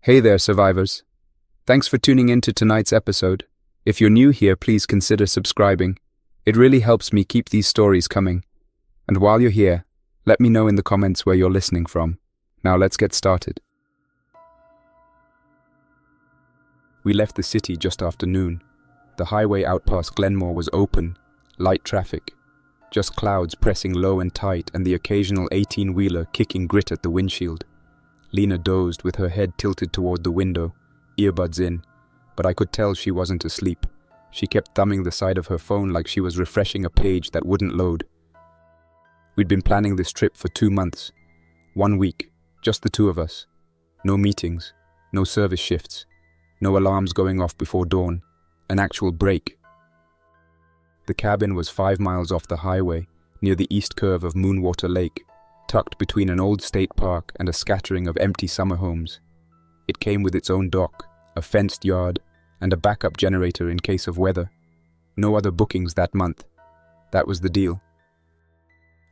Hey there, survivors. Thanks for tuning in to tonight's episode. If you're new here, please consider subscribing. It really helps me keep these stories coming. And while you're here, let me know in the comments where you're listening from. Now let's get started. We left the city just after noon. The highway out past Glenmore was open, light traffic. Just clouds pressing low and tight and the occasional 18-wheeler kicking grit at the windshield. Lena dozed with her head tilted toward the window, earbuds in, but I could tell she wasn't asleep. She kept thumbing the side of her phone like she was refreshing a page that wouldn't load. We'd been planning this trip for 2 months. 1 week, just the two of us. No meetings, no service shifts, no alarms going off before dawn, an actual break. The cabin was 5 miles off the highway, near the east curve of Moonwater Lake, tucked between an old state park and a scattering of empty summer homes. It came with its own dock, a fenced yard, and a backup generator in case of weather. No other bookings that month. That was the deal.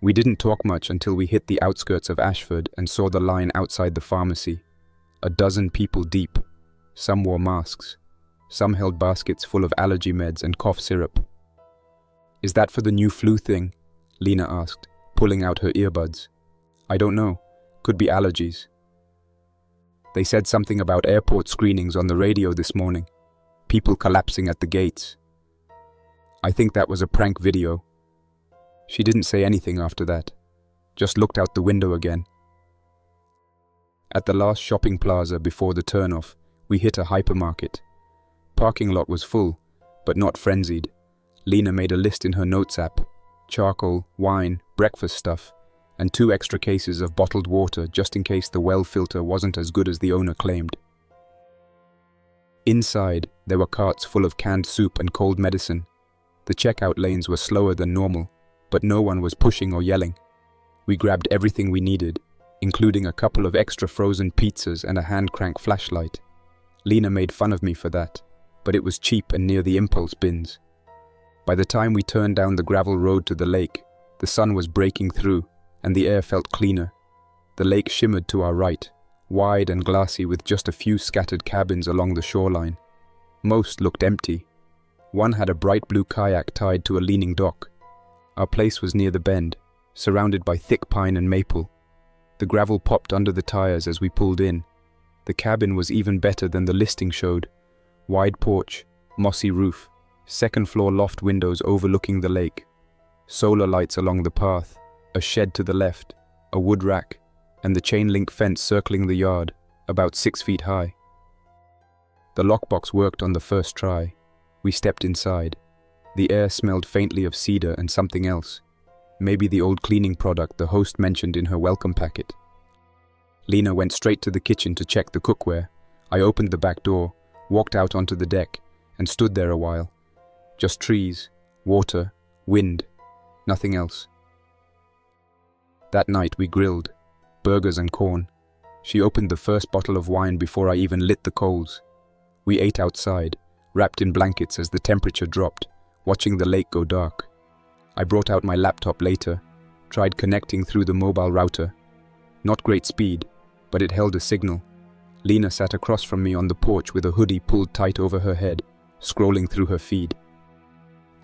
We didn't talk much until we hit the outskirts of Ashford and saw the line outside the pharmacy. 12 people deep. Some wore masks. Some held baskets full of allergy meds and cough syrup. "Is that for the new flu thing?" Lena asked, pulling out her earbuds. "I don't know. Could be allergies. They said something about airport screenings on the radio this morning. People collapsing at the gates. I think that was a prank video." She didn't say anything after that. Just looked out the window again. At the last shopping plaza before the turnoff, we hit a hypermarket. Parking lot was full, but not frenzied. Lena made a list in her notes app. Charcoal, wine, breakfast stuff, and 2 extra cases of bottled water just in case the well filter wasn't as good as the owner claimed. Inside, there were carts full of canned soup and cold medicine. The checkout lanes were slower than normal, but no one was pushing or yelling. We grabbed everything we needed, including a couple of extra frozen pizzas and a hand-crank flashlight. Lena made fun of me for that, but it was cheap and near the impulse bins. By the time we turned down the gravel road to the lake, the sun was breaking through, and the air felt cleaner. The lake shimmered to our right, wide and glassy with just a few scattered cabins along the shoreline. Most looked empty. One had a bright blue kayak tied to a leaning dock. Our place was near the bend, surrounded by thick pine and maple. The gravel popped under the tires as we pulled in. The cabin was even better than the listing showed. Wide porch, mossy roof, second-floor loft windows overlooking the lake, solar lights along the path, a shed to the left, a wood rack, and the chain-link fence circling the yard, about 6 feet high. The lockbox worked on the first try. We stepped inside. The air smelled faintly of cedar and something else. Maybe the old cleaning product the host mentioned in her welcome packet. Lena went straight to the kitchen to check the cookware. I opened the back door, walked out onto the deck, and stood there a while. Just trees, water, wind, nothing else. That night we grilled, burgers and corn. She opened the first bottle of wine before I even lit the coals. We ate outside, wrapped in blankets as the temperature dropped, watching the lake go dark. I brought out my laptop later, tried connecting through the mobile router. Not great speed, but it held a signal. Lena sat across from me on the porch with a hoodie pulled tight over her head, scrolling through her feed.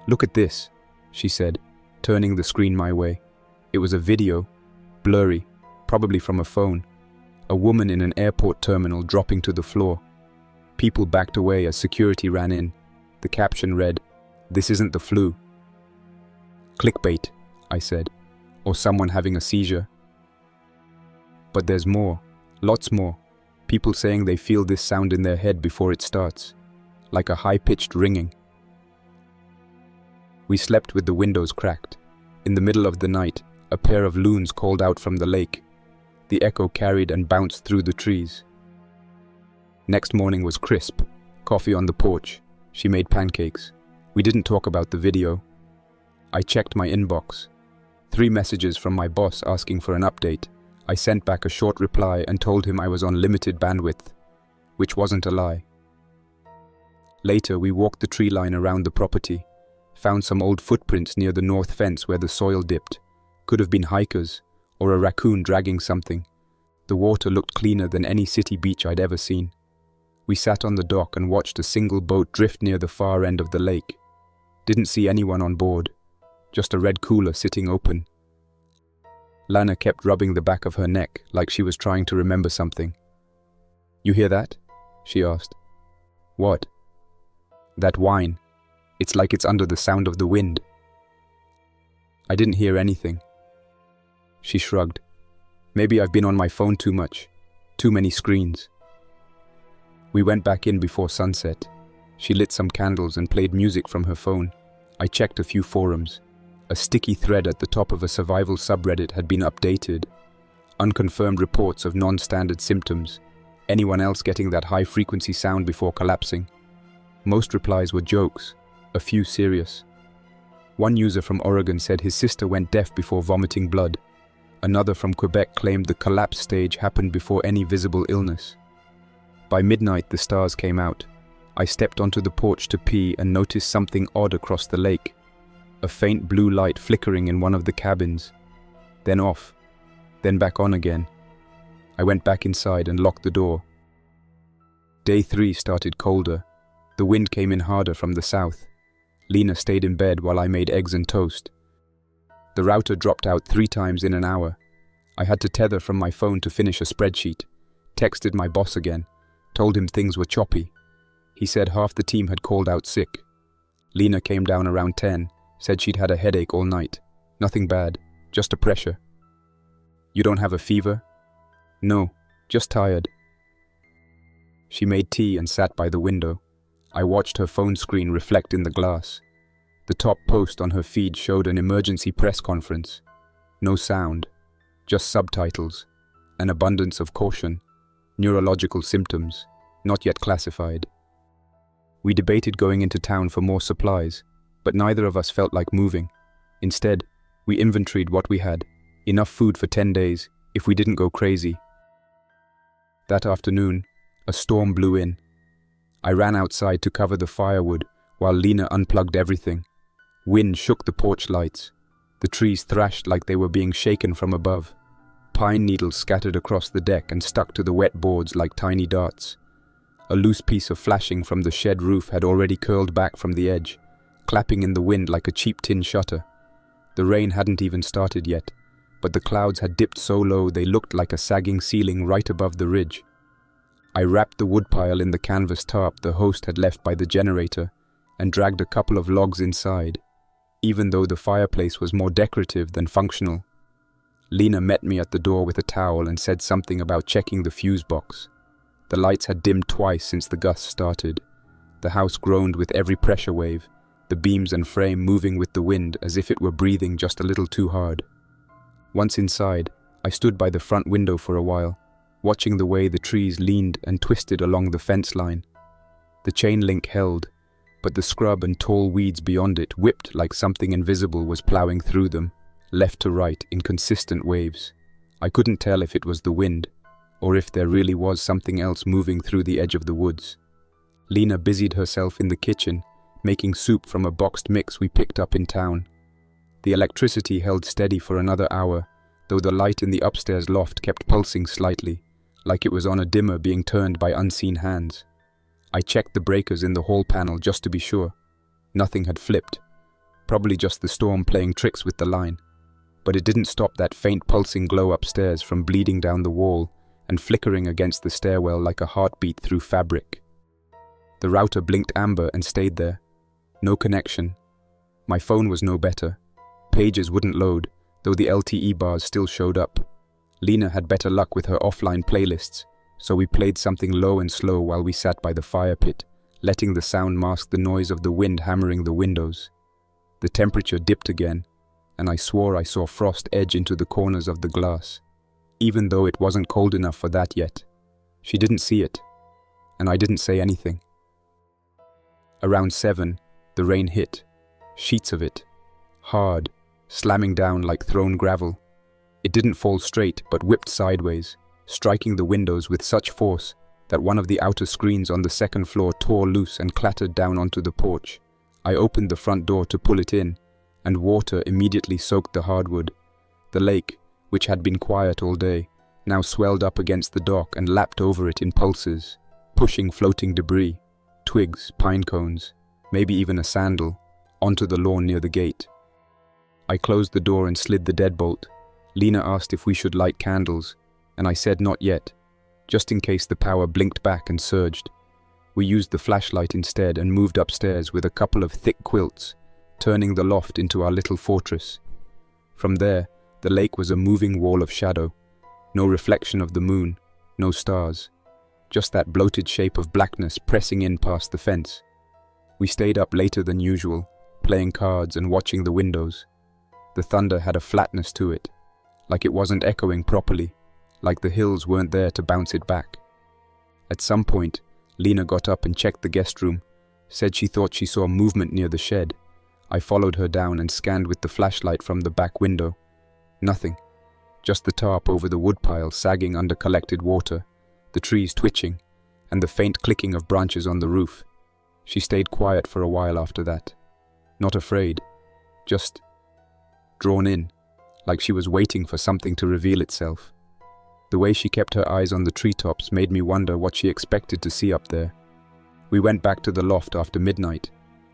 "Look at this," she said, turning the screen my way. It was a video, blurry, probably from a phone. A woman in an airport terminal dropping to the floor. People backed away as security ran in. The caption read, "This isn't the flu." "Clickbait," I said, "or someone having a seizure." But there's more, lots more. People saying they feel this sound in their head before it starts, like a high-pitched ringing. We slept with the windows cracked. In the middle of the night, a pair of loons called out from the lake. The echo carried and bounced through the trees. Next morning was crisp. Coffee on the porch. She made pancakes. We didn't talk about the video. I checked my inbox. 3 messages from my boss asking for an update. I sent back a short reply and told him I was on limited bandwidth, which wasn't a lie. Later, we walked the tree line around the property. Found some old footprints near the north fence where the soil dipped. Could have been hikers, or a raccoon dragging something. The water looked cleaner than any city beach I'd ever seen. We sat on the dock and watched a single boat drift near the far end of the lake. Didn't see anyone on board, just a red cooler sitting open. Lena kept rubbing the back of her neck like she was trying to remember something. "You hear that?" she asked. "What?" "That whine. It's like it's under the sound of the wind." I didn't hear anything. She shrugged. "Maybe I've been on my phone too much. Too many screens." We went back in before sunset. She lit some candles and played music from her phone. I checked a few forums. A sticky thread at the top of a survival subreddit had been updated. Unconfirmed reports of non-standard symptoms. Anyone else getting that high-frequency sound before collapsing? Most replies were jokes, a few serious. One user from Oregon said his sister went deaf before vomiting blood. Another from Quebec claimed the collapse stage happened before any visible illness. By midnight, the stars came out. I stepped onto the porch to pee and noticed something odd across the lake. A faint blue light flickering in one of the cabins. Then off. Then back on again. I went back inside and locked the door. Day 3 started colder. The wind came in harder from the south. Lena stayed in bed while I made eggs and toast. The router dropped out 3 times in an hour. I had to tether from my phone to finish a spreadsheet. Texted my boss again. Told him things were choppy. He said half the team had called out sick. Lena came down around 10, said she'd had a headache all night. Nothing bad, just a pressure. "You don't have a fever?" "No, just tired." She made tea and sat by the window. I watched her phone screen reflect in the glass. The top post on her feed showed an emergency press conference. No sound, just subtitles. An abundance of caution. Neurological symptoms, not yet classified. We debated going into town for more supplies, but neither of us felt like moving. Instead, we inventoried what we had. Enough food for 10 days, if we didn't go crazy. That afternoon, a storm blew in. I ran outside to cover the firewood while Lena unplugged everything. Wind shook the porch lights. The trees thrashed like they were being shaken from above. Pine needles scattered across the deck and stuck to the wet boards like tiny darts. A loose piece of flashing from the shed roof had already curled back from the edge, clapping in the wind like a cheap tin shutter. The rain hadn't even started yet, but the clouds had dipped so low they looked like a sagging ceiling right above the ridge. I wrapped the woodpile in the canvas tarp the host had left by the generator and dragged a couple of logs inside, even though the fireplace was more decorative than functional. Lena met me at the door with a towel and said something about checking the fuse box. The lights had dimmed twice since the gusts started. The house groaned with every pressure wave, the beams and frame moving with the wind as if it were breathing just a little too hard. Once inside, I stood by the front window for a while, watching the way the trees leaned and twisted along the fence line. The chain link held, but the scrub and tall weeds beyond it whipped like something invisible was plowing through them, left to right in consistent waves. I couldn't tell if it was the wind, or if there really was something else moving through the edge of the woods. Lena busied herself in the kitchen, making soup from a boxed mix we picked up in town. The electricity held steady for another hour, though the light in the upstairs loft kept pulsing slightly, like it was on a dimmer being turned by unseen hands. I checked the breakers in the hall panel just to be sure. Nothing had flipped. Probably just the storm playing tricks with the line. But it didn't stop that faint pulsing glow upstairs from bleeding down the wall and flickering against the stairwell like a heartbeat through fabric. The router blinked amber and stayed there. No connection. My phone was no better. Pages wouldn't load, though the LTE bars still showed up. Lena had better luck with her offline playlists, so we played something low and slow while we sat by the fire pit, letting the sound mask the noise of the wind hammering the windows. The temperature dipped again, and I swore I saw frost edge into the corners of the glass, even though it wasn't cold enough for that yet. She didn't see it, and I didn't say anything. Around 7, the rain hit, sheets of it, hard, slamming down like thrown gravel. It didn't fall straight, but whipped sideways, striking the windows with such force that one of the outer screens on the second floor tore loose and clattered down onto the porch. I opened the front door to pull it in, and water immediately soaked the hardwood. The lake, which had been quiet all day, now swelled up against the dock and lapped over it in pulses. pushing floating debris, twigs, pine cones, maybe even a sandal, onto the lawn near the gate. I closed the door and slid the deadbolt. Lena asked if we should light candles, and I said not yet, just in case the power blinked back and surged. We used the flashlight instead and moved upstairs with a couple of thick quilts, turning the loft into our little fortress. From there, the lake was a moving wall of shadow. No reflection of the moon, no stars. Just that bloated shape of blackness pressing in past the fence. We stayed up later than usual, playing cards and watching the windows. The thunder had a flatness to it, like it wasn't echoing properly, like the hills weren't there to bounce it back. At some point, Lena got up and checked the guest room, said she thought she saw movement near the shed. I followed her down and scanned with the flashlight from the back window. Nothing. Just the tarp over the woodpile sagging under collected water, the trees twitching, and the faint clicking of branches on the roof. She stayed quiet for a while after that. Not afraid, just drawn in, like she was waiting for something to reveal itself. The way she kept her eyes on the treetops made me wonder what she expected to see up there. We went back to the loft after midnight.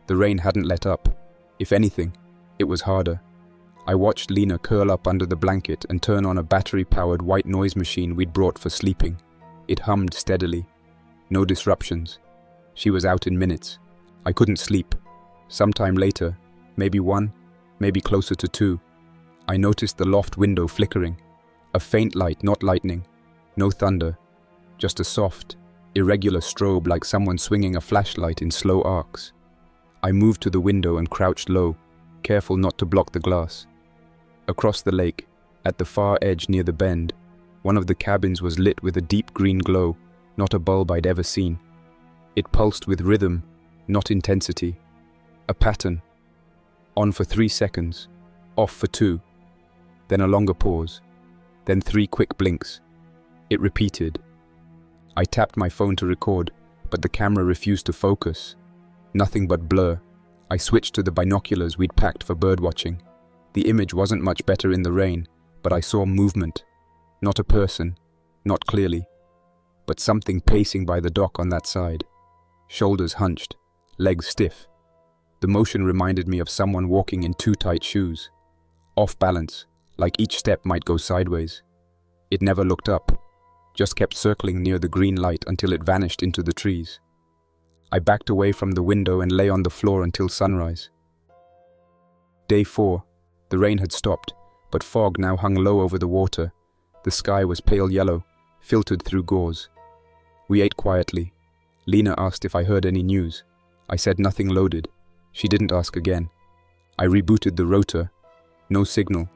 The rain hadn't let up. If anything, it was harder. I watched Lena curl up under the blanket and turn on a battery-powered white noise machine we'd brought for sleeping. It hummed steadily. No disruptions. She was out in minutes. I couldn't sleep. Sometime later, maybe 1, maybe closer to 2, I noticed the loft window flickering. A faint light, not lightning. No thunder. Just a soft, irregular strobe like someone swinging a flashlight in slow arcs. I moved to the window and crouched low, careful not to block the glass. Across the lake, at the far edge near the bend, one of the cabins was lit with a deep green glow, not a bulb I'd ever seen. It pulsed with rhythm, not intensity. A pattern. On for 3 seconds, off for 2, then a longer pause, then 3 quick blinks. It repeated. I tapped my phone to record, but the camera refused to focus. Nothing but blur. I switched to the binoculars we'd packed for birdwatching. The image wasn't much better in the rain, but I saw movement. Not a person, not clearly, but something pacing by the dock on that side. Shoulders hunched, legs stiff. The motion reminded me of someone walking in too tight shoes. Off balance, like each step might go sideways. It never looked up, just kept circling near the green light until it vanished into the trees. I backed away from the window and lay on the floor until sunrise. Day 4. The rain had stopped, but fog now hung low over the water. The sky was pale yellow, filtered through gauze. We ate quietly. Lena asked if I heard any news. I said nothing loaded. She didn't ask again. I rebooted the rotor. No signal.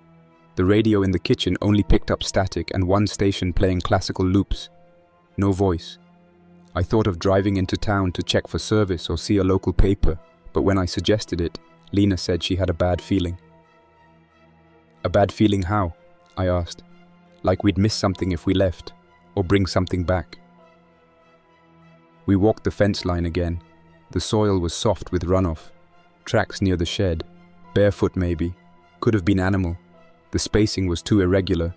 The radio in the kitchen only picked up static and one station playing classical loops. No voice. I thought of driving into town to check for service or see a local paper, but when I suggested it, Lena said she had a bad feeling. A bad feeling how? I asked. Like we'd miss something if we left, or bring something back. We walked the fence line again. The soil was soft with runoff. Tracks near the shed. Barefoot maybe. Could have been animal. The spacing was too irregular.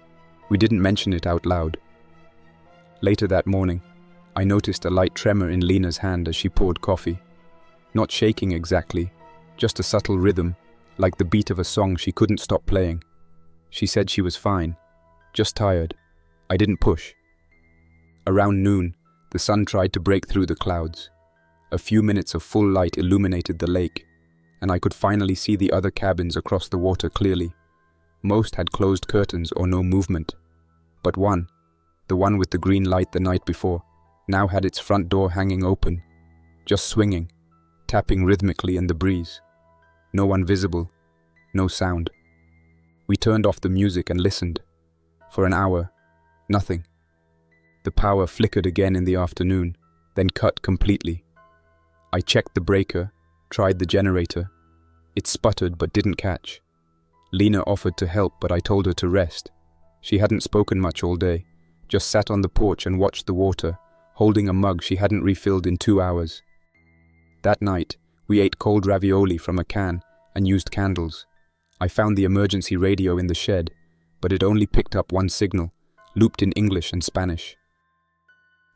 We didn't mention it out loud. Later that morning, I noticed a light tremor in Lena's hand as she poured coffee. Not shaking exactly, just a subtle rhythm, like the beat of a song she couldn't stop playing. She said she was fine, just tired. I didn't push. Around noon, the sun tried to break through the clouds. A few minutes of full light illuminated the lake, and I could finally see the other cabins across the water clearly. Most had closed curtains or no movement. But one, the one with the green light the night before, now had its front door hanging open, just swinging, tapping rhythmically in the breeze. No one visible, no sound. We turned off the music and listened. For an hour, nothing. The power flickered again in the afternoon, then cut completely. I checked the breaker, tried the generator. It sputtered but didn't catch. Lena offered to help, but I told her to rest. She hadn't spoken much all day, just sat on the porch and watched the water, holding a mug she hadn't refilled in 2 hours. That night, we ate cold ravioli from a can and used candles. I found the emergency radio in the shed, but it only picked up one signal, looped in English and Spanish.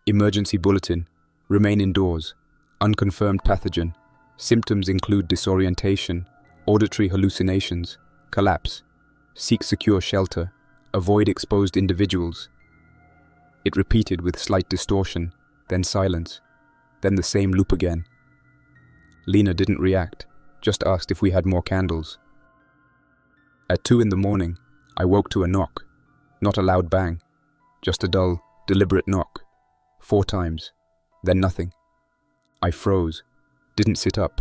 Emergency bulletin. Remain indoors. Unconfirmed pathogen. Symptoms include disorientation, auditory hallucinations, collapse. Seek secure shelter. Avoid exposed individuals. It repeated with slight distortion, then silence, then the same loop again. Lena didn't react, just asked if we had more candles. At 2 in the morning, I woke to a knock. Not a loud bang, just a dull, deliberate knock. 4 times, then nothing. I froze, didn't sit up,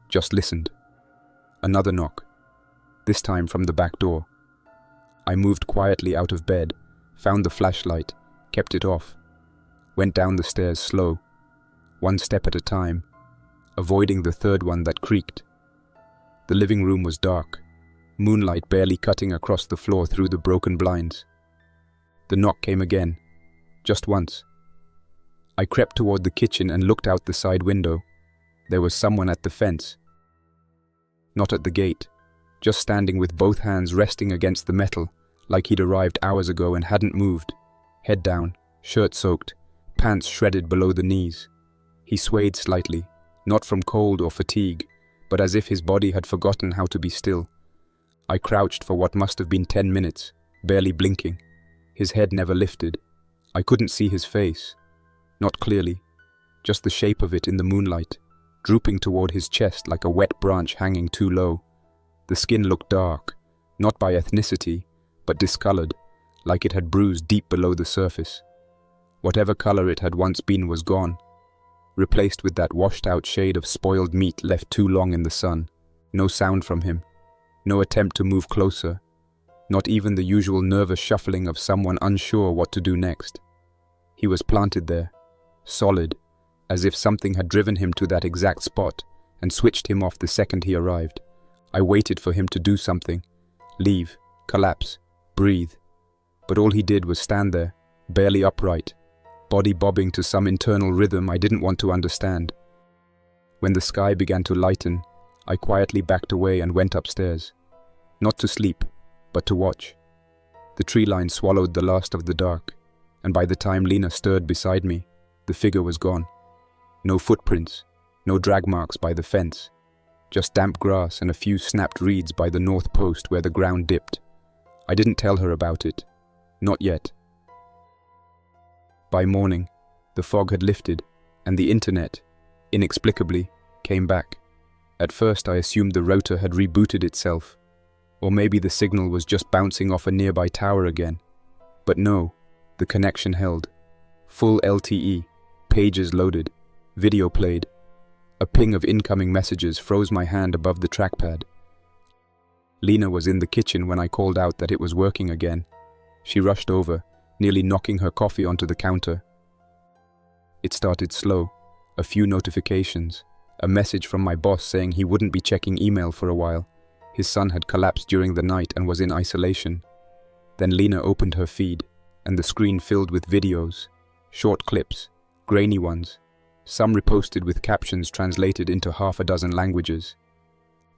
just listened. Another knock, this time from the back door. I moved quietly out of bed, found the flashlight, kept it off, went down the stairs slow, 1 step at a time, avoiding the third one that creaked. The living room was dark, moonlight barely cutting across the floor through the broken blinds. The knock came again, just once. I crept toward the kitchen and looked out the side window. There was someone at the fence. Not at the gate, just standing with both hands resting against the metal, like he'd arrived hours ago and hadn't moved. Head down, shirt soaked, pants shredded below the knees. He swayed slightly, not from cold or fatigue, but as if his body had forgotten how to be still. I crouched for what must have been 10 minutes, barely blinking. His head never lifted. I couldn't see his face. Not clearly, just the shape of it in the moonlight, drooping toward his chest like a wet branch hanging too low. The skin looked dark, not by ethnicity, but discolored, like it had bruised deep below the surface. Whatever color it had once been was gone, replaced with that washed-out shade of spoiled meat left too long in the sun. No sound from him, no attempt to move closer, not even the usual nervous shuffling of someone unsure what to do next. He was planted there, solid, as if something had driven him to that exact spot and switched him off the second he arrived. I waited for him to do something, leave, collapse, breathe. But all he did was stand there, barely upright, body bobbing to some internal rhythm I didn't want to understand. When the sky began to lighten, I quietly backed away and went upstairs. Not to sleep, but to watch. The tree line swallowed the last of the dark, and by the time Lena stirred beside me, the figure was gone. No footprints, no drag marks by the fence, just damp grass and a few snapped reeds by the north post where the ground dipped. I didn't tell her about it. Not yet. By morning, the fog had lifted, and the internet, inexplicably, came back. At first I assumed the router had rebooted itself, or maybe the signal was just bouncing off a nearby tower again. But no, the connection held. Full LTE, pages loaded, video played. A ping of incoming messages froze my hand above the trackpad. Lena was in the kitchen when I called out that it was working again. She rushed over, nearly knocking her coffee onto the counter. It started slow, a few notifications, a message from my boss saying he wouldn't be checking email for a while. His son had collapsed during the night and was in isolation. Then Lena opened her feed, and the screen filled with videos, short clips, grainy ones, some reposted with captions translated into half a dozen languages.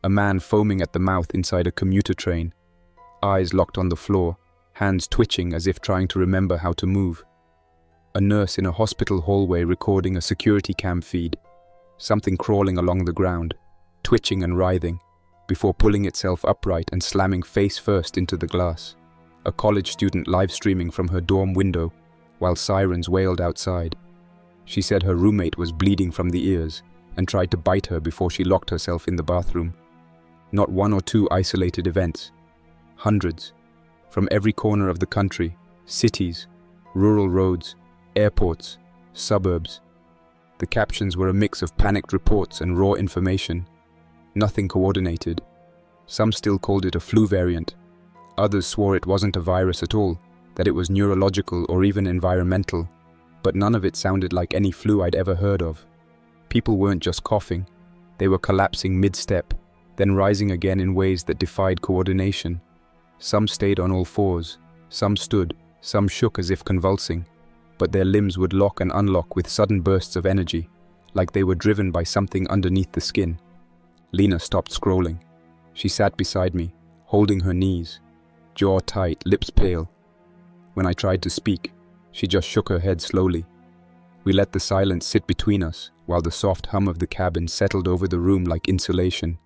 A man foaming at the mouth inside a commuter train, eyes locked on the floor, hands twitching as if trying to remember how to move. A nurse in a hospital hallway recording a security cam feed, something crawling along the ground, twitching and writhing, before pulling itself upright and slamming face first into the glass. A college student live streaming from her dorm window, while sirens wailed outside. She said her roommate was bleeding from the ears and tried to bite her before she locked herself in the bathroom. Not 1 or 2 isolated events. Hundreds. From every corner of the country, cities, rural roads, airports, suburbs. The captions were a mix of panicked reports and raw information. Nothing coordinated. Some still called it a flu variant. Others swore it wasn't a virus at all, that it was neurological or even environmental. But none of it sounded like any flu I'd ever heard of. People weren't just coughing. They were collapsing mid-step, then rising again in ways that defied coordination. Some stayed on all fours, some stood, some shook as if convulsing, but their limbs would lock and unlock with sudden bursts of energy, like they were driven by something underneath the skin. Lena stopped scrolling. She sat beside me, holding her knees, jaw tight, lips pale. When I tried to speak, she just shook her head slowly. We let the silence sit between us, while the soft hum of the cabin settled over the room like insulation.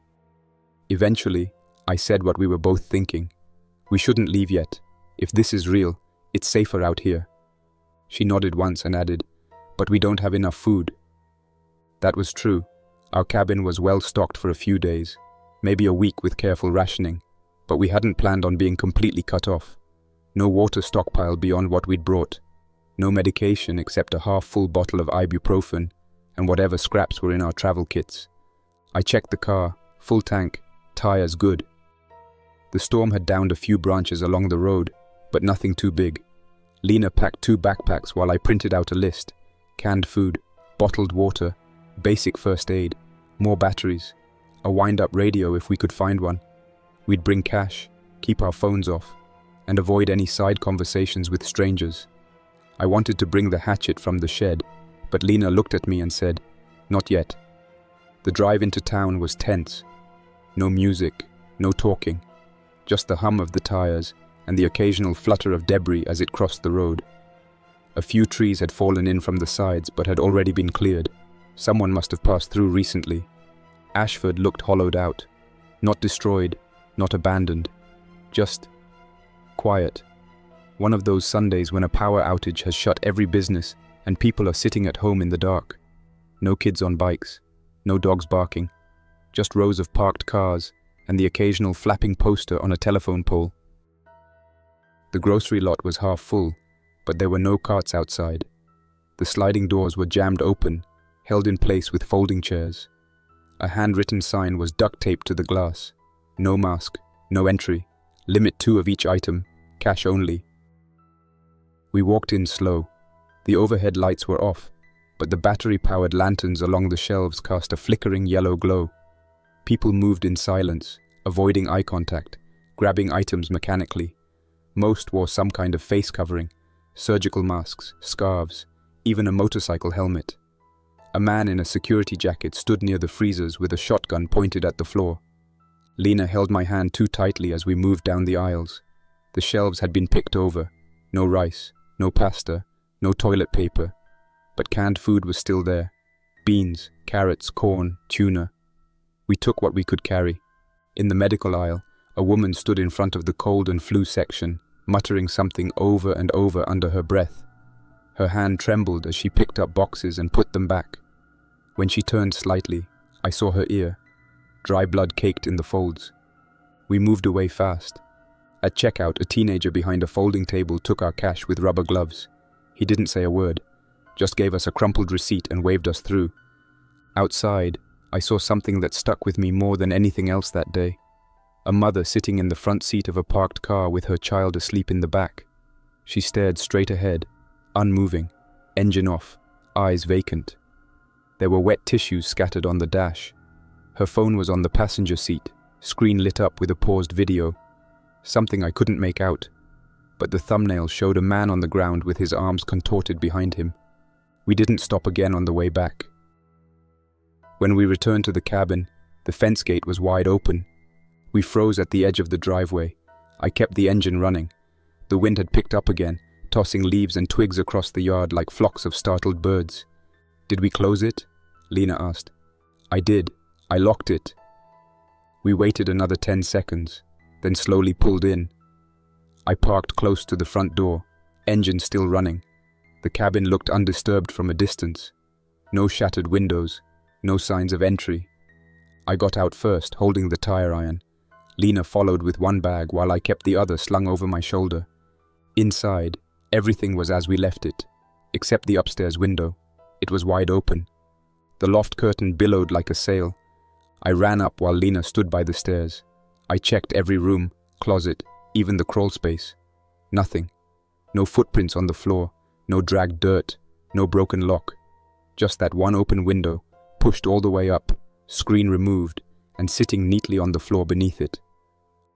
Eventually, I said what we were both thinking. We shouldn't leave yet. If this is real, it's safer out here. She nodded once and added, but we don't have enough food. That was true. Our cabin was well stocked for a few days, maybe a week with careful rationing, but we hadn't planned on being completely cut off. No water stockpile beyond what we'd brought. No medication except a half-full bottle of ibuprofen and whatever scraps were in our travel kits. I checked the car, full tank, tires good. The storm had downed a few branches along the road, but nothing too big. Lena packed 2 backpacks while I printed out a list: canned food, bottled water, basic first aid, more batteries, a wind-up radio if we could find one. We'd bring cash, keep our phones off, and avoid any side conversations with strangers. I wanted to bring the hatchet from the shed, but Lena looked at me and said, "Not yet." The drive into town was tense. No music, no talking, just the hum of the tires and the occasional flutter of debris as it crossed the road. A few trees had fallen in from the sides but had already been cleared. Someone must have passed through recently. Ashford looked hollowed out. Not destroyed, not abandoned. Just quiet. One of those Sundays when a power outage has shut every business and people are sitting at home in the dark. No kids on bikes, no dogs barking, just rows of parked cars and the occasional flapping poster on a telephone pole. The grocery lot was half full, but there were no carts outside. The sliding doors were jammed open, held in place with folding chairs. A handwritten sign was duct-taped to the glass. No mask, no entry, limit 2 of each item, cash only. We walked in slow. The overhead lights were off, but the battery-powered lanterns along the shelves cast a flickering yellow glow. People moved in silence, avoiding eye contact, grabbing items mechanically. Most wore some kind of face covering, surgical masks, scarves, even a motorcycle helmet. A man in a security jacket stood near the freezers with a shotgun pointed at the floor. Lena held my hand too tightly as we moved down the aisles. The shelves had been picked over. No rice, no pasta, no toilet paper. But canned food was still there. Beans, carrots, corn, tuna. We took what we could carry. In the medical aisle, a woman stood in front of the cold and flu section, muttering something over and over under her breath. Her hand trembled as she picked up boxes and put them back. When she turned slightly, I saw her ear. Dry blood caked in the folds. We moved away fast. At checkout, a teenager behind a folding table took our cash with rubber gloves. He didn't say a word, just gave us a crumpled receipt and waved us through. Outside, I saw something that stuck with me more than anything else that day. A mother sitting in the front seat of a parked car with her child asleep in the back. She stared straight ahead, unmoving, engine off, eyes vacant. There were wet tissues scattered on the dash. Her phone was on the passenger seat, screen lit up with a paused video. Something I couldn't make out, but the thumbnail showed a man on the ground with his arms contorted behind him. We didn't stop again on the way back. When we returned to the cabin, the fence gate was wide open. We froze at the edge of the driveway. I kept the engine running. The wind had picked up again, tossing leaves and twigs across the yard like flocks of startled birds. "Did we close it?" Lena asked. "I did. I locked it." We waited another 10 seconds, then slowly pulled in. I parked close to the front door, engine still running. The cabin looked undisturbed from a distance. No shattered windows, no signs of entry. I got out first, holding the tire iron. Lena followed with one bag while I kept the other slung over my shoulder. Inside, everything was as we left it, except the upstairs window. It was wide open. The loft curtain billowed like a sail. I ran up while Lena stood by the stairs. I checked every room, closet, even the crawl space. Nothing. No footprints on the floor, no dragged dirt, no broken lock. Just that one open window, pushed all the way up, screen removed, and sitting neatly on the floor beneath it.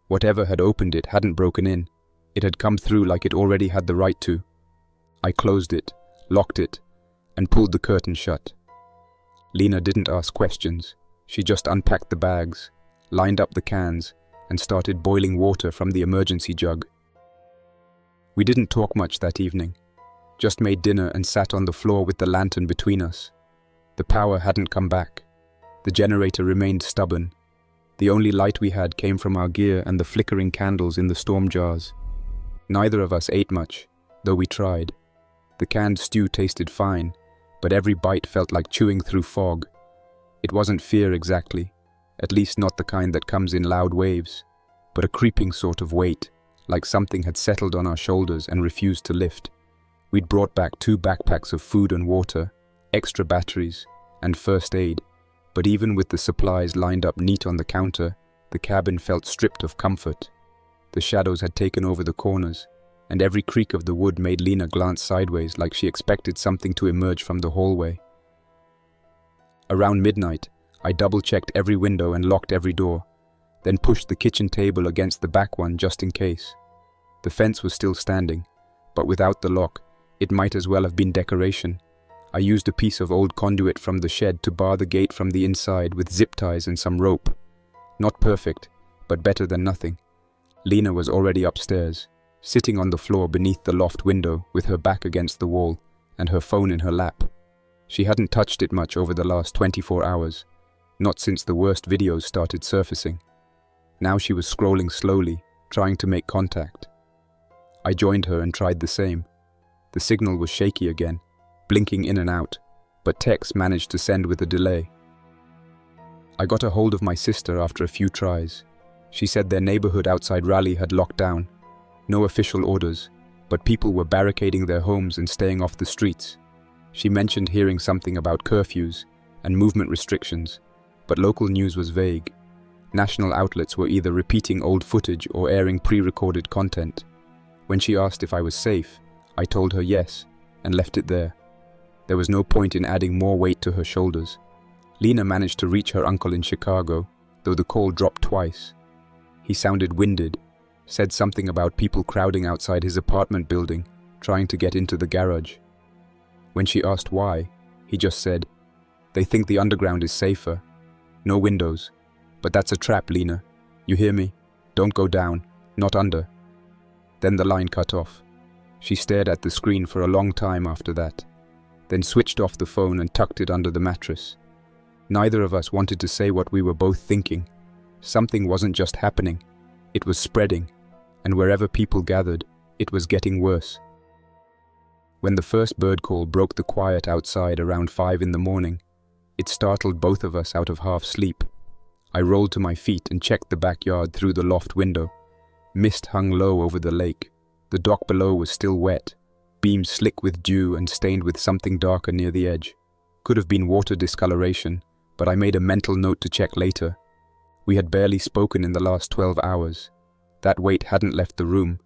Whatever had opened it hadn't broken in. It had come through like it already had the right to. I closed it, locked it, and pulled the curtain shut. Lena didn't ask questions. She just unpacked the bags, lined up the cans, and started boiling water from the emergency jug. We didn't talk much that evening. Just made dinner and sat on the floor with the lantern between us. The power hadn't come back. The generator remained stubborn. The only light we had came from our gear and the flickering candles in the storm jars. Neither of us ate much, though we tried. The canned stew tasted fine, but every bite felt like chewing through fog. It wasn't fear exactly, at least not the kind that comes in loud waves, but a creeping sort of weight, like something had settled on our shoulders and refused to lift. We'd brought back 2 backpacks of food and water, extra batteries, and first aid, but even with the supplies lined up neat on the counter, the cabin felt stripped of comfort. The shadows had taken over the corners, and every creak of the wood made Lena glance sideways like she expected something to emerge from the hallway. Around midnight, I double-checked every window and locked every door, then pushed the kitchen table against the back one just in case. The fence was still standing, but without the lock, it might as well have been decoration. I used a piece of old conduit from the shed to bar the gate from the inside with zip ties and some rope. Not perfect, but better than nothing. Lena was already upstairs, sitting on the floor beneath the loft window with her back against the wall and her phone in her lap. She hadn't touched it much over the last 24 hours, not since the worst videos started surfacing. Now she was scrolling slowly, trying to make contact. I joined her and tried the same. The signal was shaky again, blinking in and out, but texts managed to send with a delay. I got a hold of my sister after a few tries. She said their neighborhood outside Raleigh had locked down. No official orders, but people were barricading their homes and staying off the streets. She mentioned hearing something about curfews and movement restrictions, but local news was vague. National outlets were either repeating old footage or airing pre-recorded content. When she asked if I was safe, I told her yes, and left it there. There was no point in adding more weight to her shoulders. Lena managed to reach her uncle in Chicago, though the call dropped twice. He sounded winded, said something about people crowding outside his apartment building, trying to get into the garage. When she asked why, he just said, "They think the underground is safer. No windows. But that's a trap, Lena. You hear me? Don't go down. Not under." Then the line cut off. She stared at the screen for a long time after that, then switched off the phone and tucked it under the mattress. Neither of us wanted to say what we were both thinking. Something wasn't just happening, it was spreading, and wherever people gathered, it was getting worse. When the first bird call broke the quiet outside around 5 in the morning, it startled both of us out of half sleep. I rolled to my feet and checked the backyard through the loft window. Mist hung low over the lake. The dock below was still wet, beams slick with dew and stained with something darker near the edge. Could have been water discoloration, but I made a mental note to check later. We had barely spoken in the last 12 hours. That weight hadn't left the room.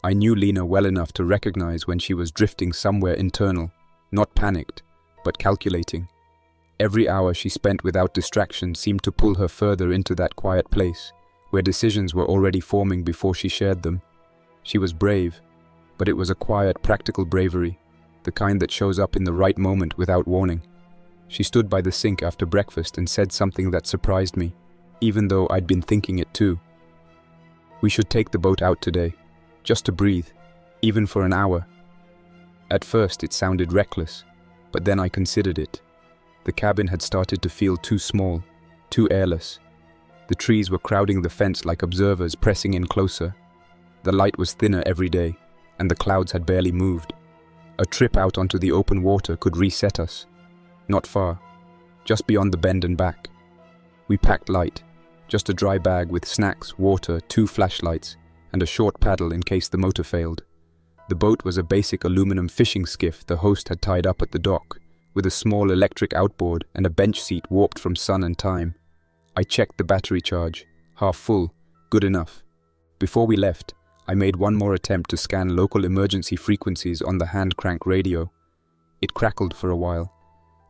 I knew Lena well enough to recognize when she was drifting somewhere internal, not panicked, but calculating. Every hour she spent without distraction seemed to pull her further into that quiet place, where decisions were already forming before she shared them. She was brave, but it was a quiet, practical bravery, the kind that shows up in the right moment without warning. She stood by the sink after breakfast and said something that surprised me, even though I'd been thinking it too. "We should take the boat out today, just to breathe, even for an hour." At first it sounded reckless, but then I considered it. The cabin had started to feel too small, too airless. The trees were crowding the fence like observers pressing in closer. The light was thinner every day, and the clouds had barely moved. A trip out onto the open water could reset us. Not far, just beyond the bend and back. We packed light, just a dry bag with snacks, water, 2 flashlights, and a short paddle in case the motor failed. The boat was a basic aluminum fishing skiff the host had tied up at the dock, with a small electric outboard and a bench seat warped from sun and time. I checked the battery charge, half full, good enough. Before we left, I made one more attempt to scan local emergency frequencies on the hand crank radio. It crackled for a while,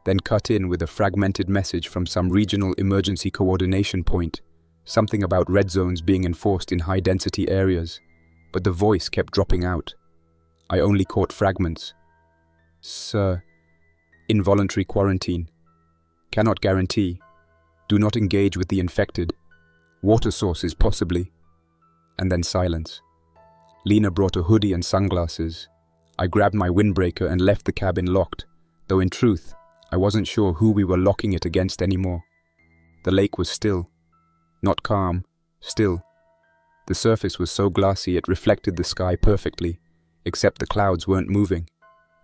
then cut in with a fragmented message from some regional emergency coordination point, something about red zones being enforced in high-density areas, but the voice kept dropping out. I only caught fragments. "Sir, involuntary quarantine. Cannot guarantee. Do not engage with the infected. Water sources possibly." And then silence. Lena brought a hoodie and sunglasses. I grabbed my windbreaker and left the cabin locked, though in truth, I wasn't sure who we were locking it against anymore. The lake was still. Not calm, still. The surface was so glassy it reflected the sky perfectly, except the clouds weren't moving.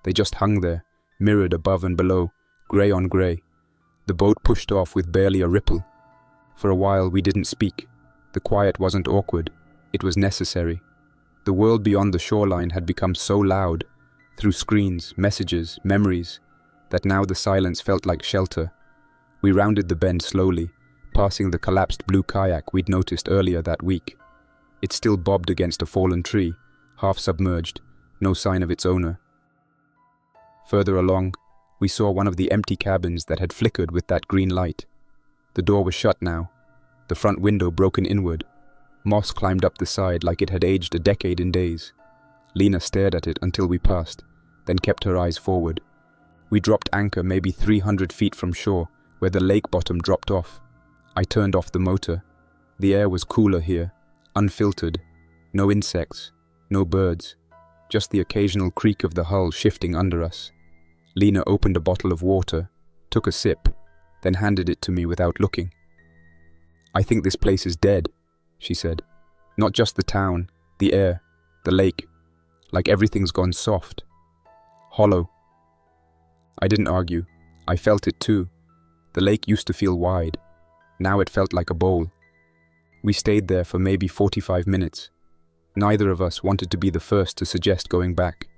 They just hung there, mirrored above and below, grey on grey. The boat pushed off with barely a ripple. For a while we didn't speak. The quiet wasn't awkward, it was necessary. The world beyond the shoreline had become so loud, through screens, messages, memories, that now the silence felt like shelter. We rounded the bend slowly, passing the collapsed blue kayak we'd noticed earlier that week. It still bobbed against a fallen tree, half submerged, no sign of its owner. Further along, we saw one of the empty cabins that had flickered with that green light. The door was shut now, the front window broken inward. Moss climbed up the side like it had aged a decade in days. Lena stared at it until we passed, then kept her eyes forward. We dropped anchor maybe 300 feet from shore, where the lake bottom dropped off. I turned off the motor. The air was cooler here, unfiltered. No insects, no birds, just the occasional creak of the hull shifting under us. Lena opened a bottle of water, took a sip, then handed it to me without looking. "I think this place is dead," she said. "Not just the town, the air, the lake. Like everything's gone soft. Hollow." I didn't argue. I felt it too. The lake used to feel wide. Now it felt like a bowl. We stayed there for maybe 45 minutes. Neither of us wanted to be the first to suggest going back.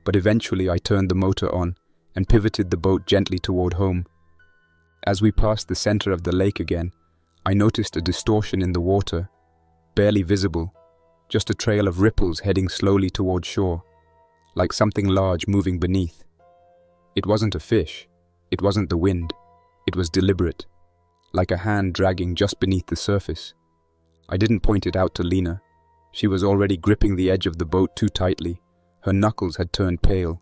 But eventually I turned the motor on and pivoted the boat gently toward home. As we passed the center of the lake again, I noticed a distortion in the water, barely visible, just a trail of ripples heading slowly toward shore, like something large moving beneath. It wasn't a fish, it wasn't the wind, it was deliberate, like a hand dragging just beneath the surface. I didn't point it out to Lena. She was already gripping the edge of the boat too tightly. Her knuckles had turned pale.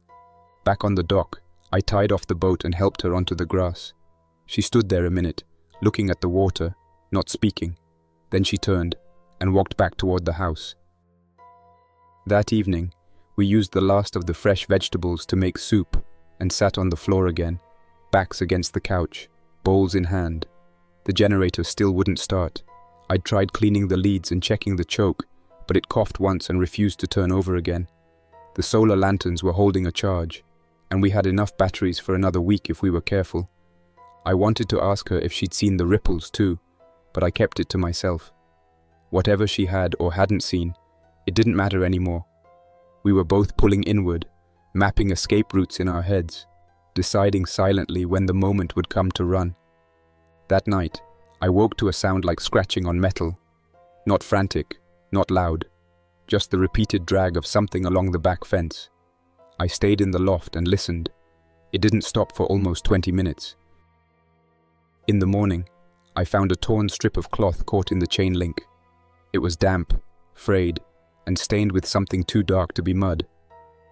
Back on the dock, I tied off the boat and helped her onto the grass. She stood there a minute, looking at the water, not speaking. Then she turned and walked back toward the house. That evening, we used the last of the fresh vegetables to make soup and sat on the floor again, backs against the couch, bowls in hand. The generator still wouldn't start. I'd tried cleaning the leads and checking the choke, but it coughed once and refused to turn over again. The solar lanterns were holding a charge, and we had enough batteries for another week if we were careful. I wanted to ask her if she'd seen the ripples too, but I kept it to myself. Whatever she had or hadn't seen, it didn't matter anymore. We were both pulling inward, mapping escape routes in our heads, deciding silently when the moment would come to run. That night, I woke to a sound like scratching on metal. Not frantic, not loud, just the repeated drag of something along the back fence. I stayed in the loft and listened. It didn't stop for almost 20 minutes. In the morning, I found a torn strip of cloth caught in the chain link. It was damp, frayed, and stained with something too dark to be mud.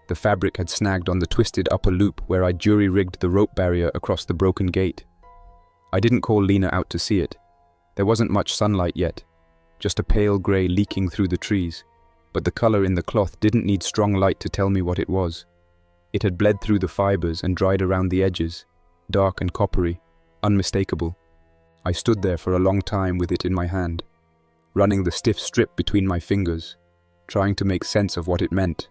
The fabric had snagged on the twisted upper loop where I jury-rigged the rope barrier across the broken gate. I didn't call Lena out to see it. There wasn't much sunlight yet, just a pale grey leaking through the trees, but the color in the cloth didn't need strong light to tell me what it was. It had bled through the fibers and dried around the edges, dark and coppery, unmistakable. I stood there for a long time with it in my hand, running the stiff strip between my fingers, trying to make sense of what it meant.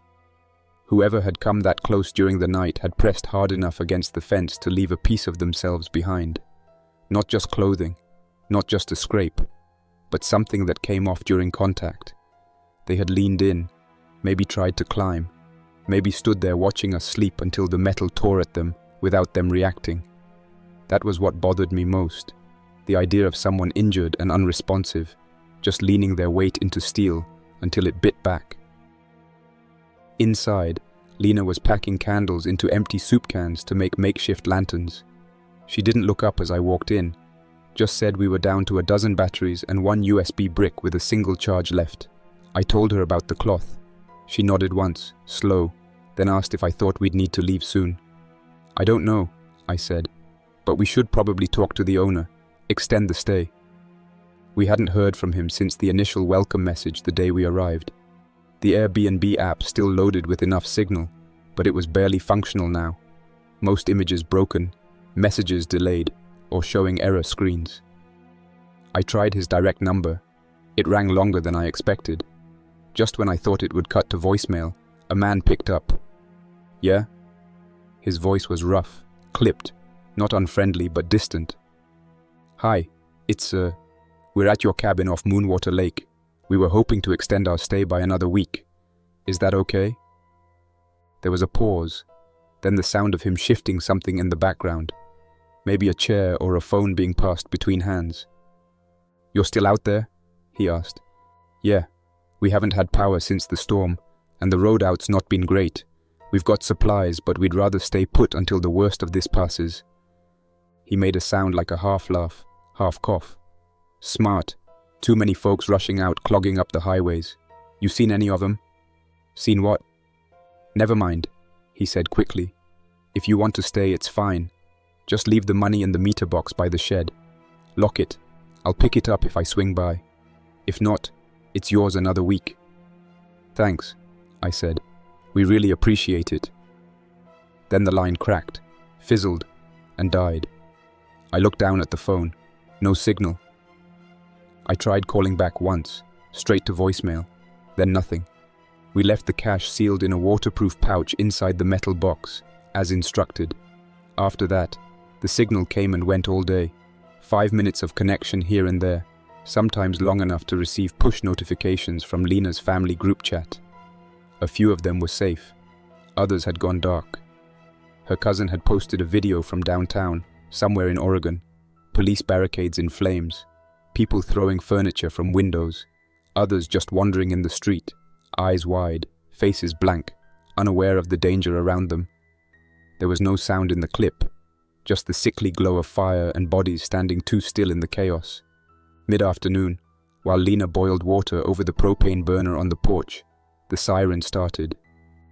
Whoever had come that close during the night had pressed hard enough against the fence to leave a piece of themselves behind. Not just clothing, not just a scrape, but something that came off during contact. They had leaned in, maybe tried to climb, maybe stood there watching us sleep until the metal tore at them without them reacting. That was what bothered me most, the idea of someone injured and unresponsive, just leaning their weight into steel until it bit back. Inside, Lena was packing candles into empty soup cans to make makeshift lanterns. She didn't look up as I walked in, just said we were down to a dozen batteries and one USB brick with a single charge left. I told her about the cloth. She nodded once, slow, then asked if I thought we'd need to leave soon. "I don't know," I said, "but we should probably talk to the owner, extend the stay." We hadn't heard from him since the initial welcome message the day we arrived. The Airbnb app still loaded with enough signal, but it was barely functional now. Most images broken, messages delayed, or showing error screens. I tried his direct number. It rang longer than I expected. Just when I thought it would cut to voicemail, a man picked up. "Yeah?" His voice was rough, clipped, not unfriendly but distant. "Hi, we're at your cabin off Moonwater Lake. We were hoping to extend our stay by another week. Is that okay?" There was a pause, then the sound of him shifting something in the background. Maybe a chair or a phone being passed between hands. "You're still out there?" he asked. "Yeah, we haven't had power since the storm, and the road out's not been great. We've got supplies, but we'd rather stay put until the worst of this passes." He made a sound like a half laugh, half cough. "Smart. Too many folks rushing out, clogging up the highways. You seen any of them?" "Seen what?" "Never mind," he said quickly. "If you want to stay, it's fine. Just leave the money in the meter box by the shed. Lock it. I'll pick it up if I swing by. If not, it's yours another week." "Thanks," I said. "We really appreciate it." Then the line cracked, fizzled, and died. I looked down at the phone. No signal. I tried calling back once, straight to voicemail. Then nothing. We left the cash sealed in a waterproof pouch inside the metal box, as instructed. After that, the signal came and went all day. 5 minutes of connection here and there, sometimes long enough to receive push notifications from Lena's family group chat. A few of them were safe. Others had gone dark. Her cousin had posted a video from downtown, somewhere in Oregon. Police barricades in flames, people throwing furniture from windows, others just wandering in the street, eyes wide, faces blank, unaware of the danger around them. There was no sound in the clip, just the sickly glow of fire and bodies standing too still in the chaos. Mid-afternoon, while Lena boiled water over the propane burner on the porch, the siren started.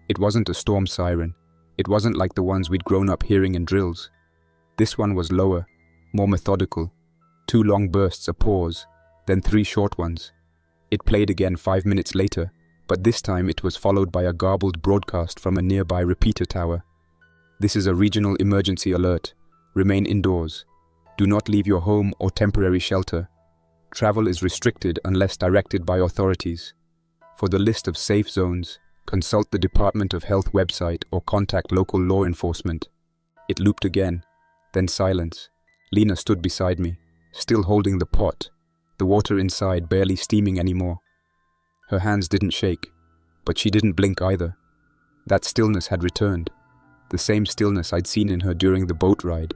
It wasn't a storm siren. It wasn't like the ones we'd grown up hearing in drills. This one was lower, more methodical. 2 long bursts, a pause, then 3 short ones. It played again 5 minutes later, but this time it was followed by a garbled broadcast from a nearby repeater tower. "This is a regional emergency alert. Remain indoors. Do not leave your home or temporary shelter. Travel is restricted unless directed by authorities. For the list of safe zones, consult the Department of Health website or contact local law enforcement." It looped again, then silence. Lena stood beside me, still holding the pot, the water inside barely steaming anymore. Her hands didn't shake, but she didn't blink either. That stillness had returned, the same stillness I'd seen in her during the boat ride,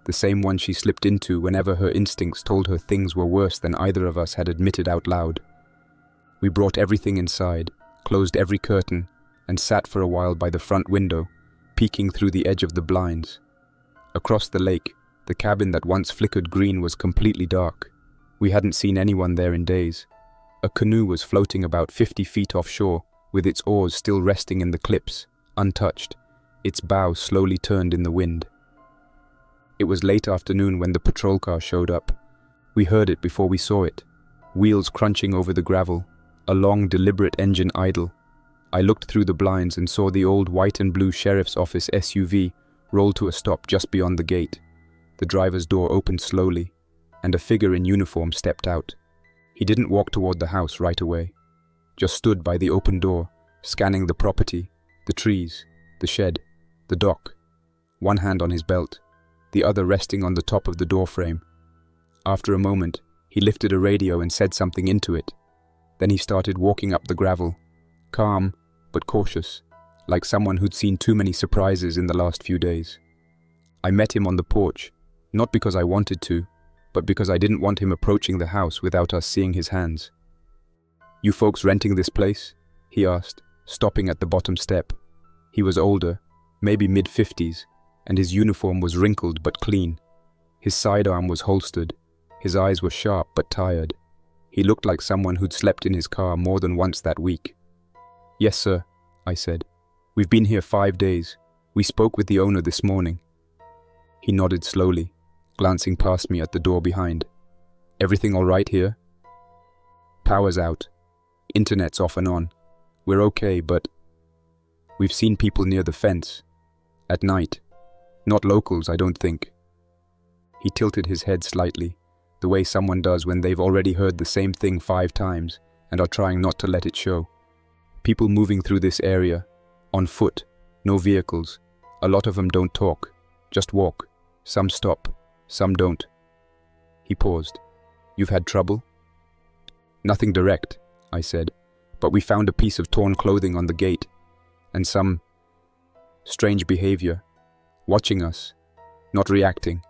the same one she slipped into whenever her instincts told her things were worse than either of us had admitted out loud. We brought everything inside, closed every curtain, and sat for a while by the front window, peeking through the edge of the blinds. Across the lake, the cabin that once flickered green was completely dark. We hadn't seen anyone there in days. A canoe was floating about 50 feet offshore, with its oars still resting in the clips, untouched, its bow slowly turned in the wind. It was late afternoon when the patrol car showed up. We heard it before we saw it. Wheels crunching over the gravel, a long, deliberate engine idle. I looked through the blinds and saw the old white and blue sheriff's office SUV roll to a stop just beyond the gate. The driver's door opened slowly, and a figure in uniform stepped out. He didn't walk toward the house right away, just stood by the open door, scanning the property, the trees, the shed, the dock, one hand on his belt, the other resting on the top of the doorframe. After a moment, he lifted a radio and said something into it. Then he started walking up the gravel, calm but cautious, like someone who'd seen too many surprises in the last few days. I met him on the porch, not because I wanted to, but because I didn't want him approaching the house without us seeing his hands. "You folks renting this place?" he asked, stopping at the bottom step. He was older, maybe mid-50s, and his uniform was wrinkled but clean. His sidearm was holstered. His eyes were sharp but tired. He looked like someone who'd slept in his car more than once that week. "Yes, sir," I said. "We've been here 5 days. We spoke with the owner this morning." He nodded slowly, glancing past me at the door behind. "Everything all right here?" "Power's out. Internet's off and on. We're okay, but..." We've seen people near the fence. At night. Not locals, I don't think. He tilted his head slightly, the way someone does when they've already heard the same thing 5 times and are trying not to let it show. People moving through this area, on foot, no vehicles. A lot of them don't talk, just walk. Some stop, some don't. He paused. You've had trouble? Nothing direct, I said, but we found a piece of torn clothing on the gate, and some strange behavior, watching us, not reacting.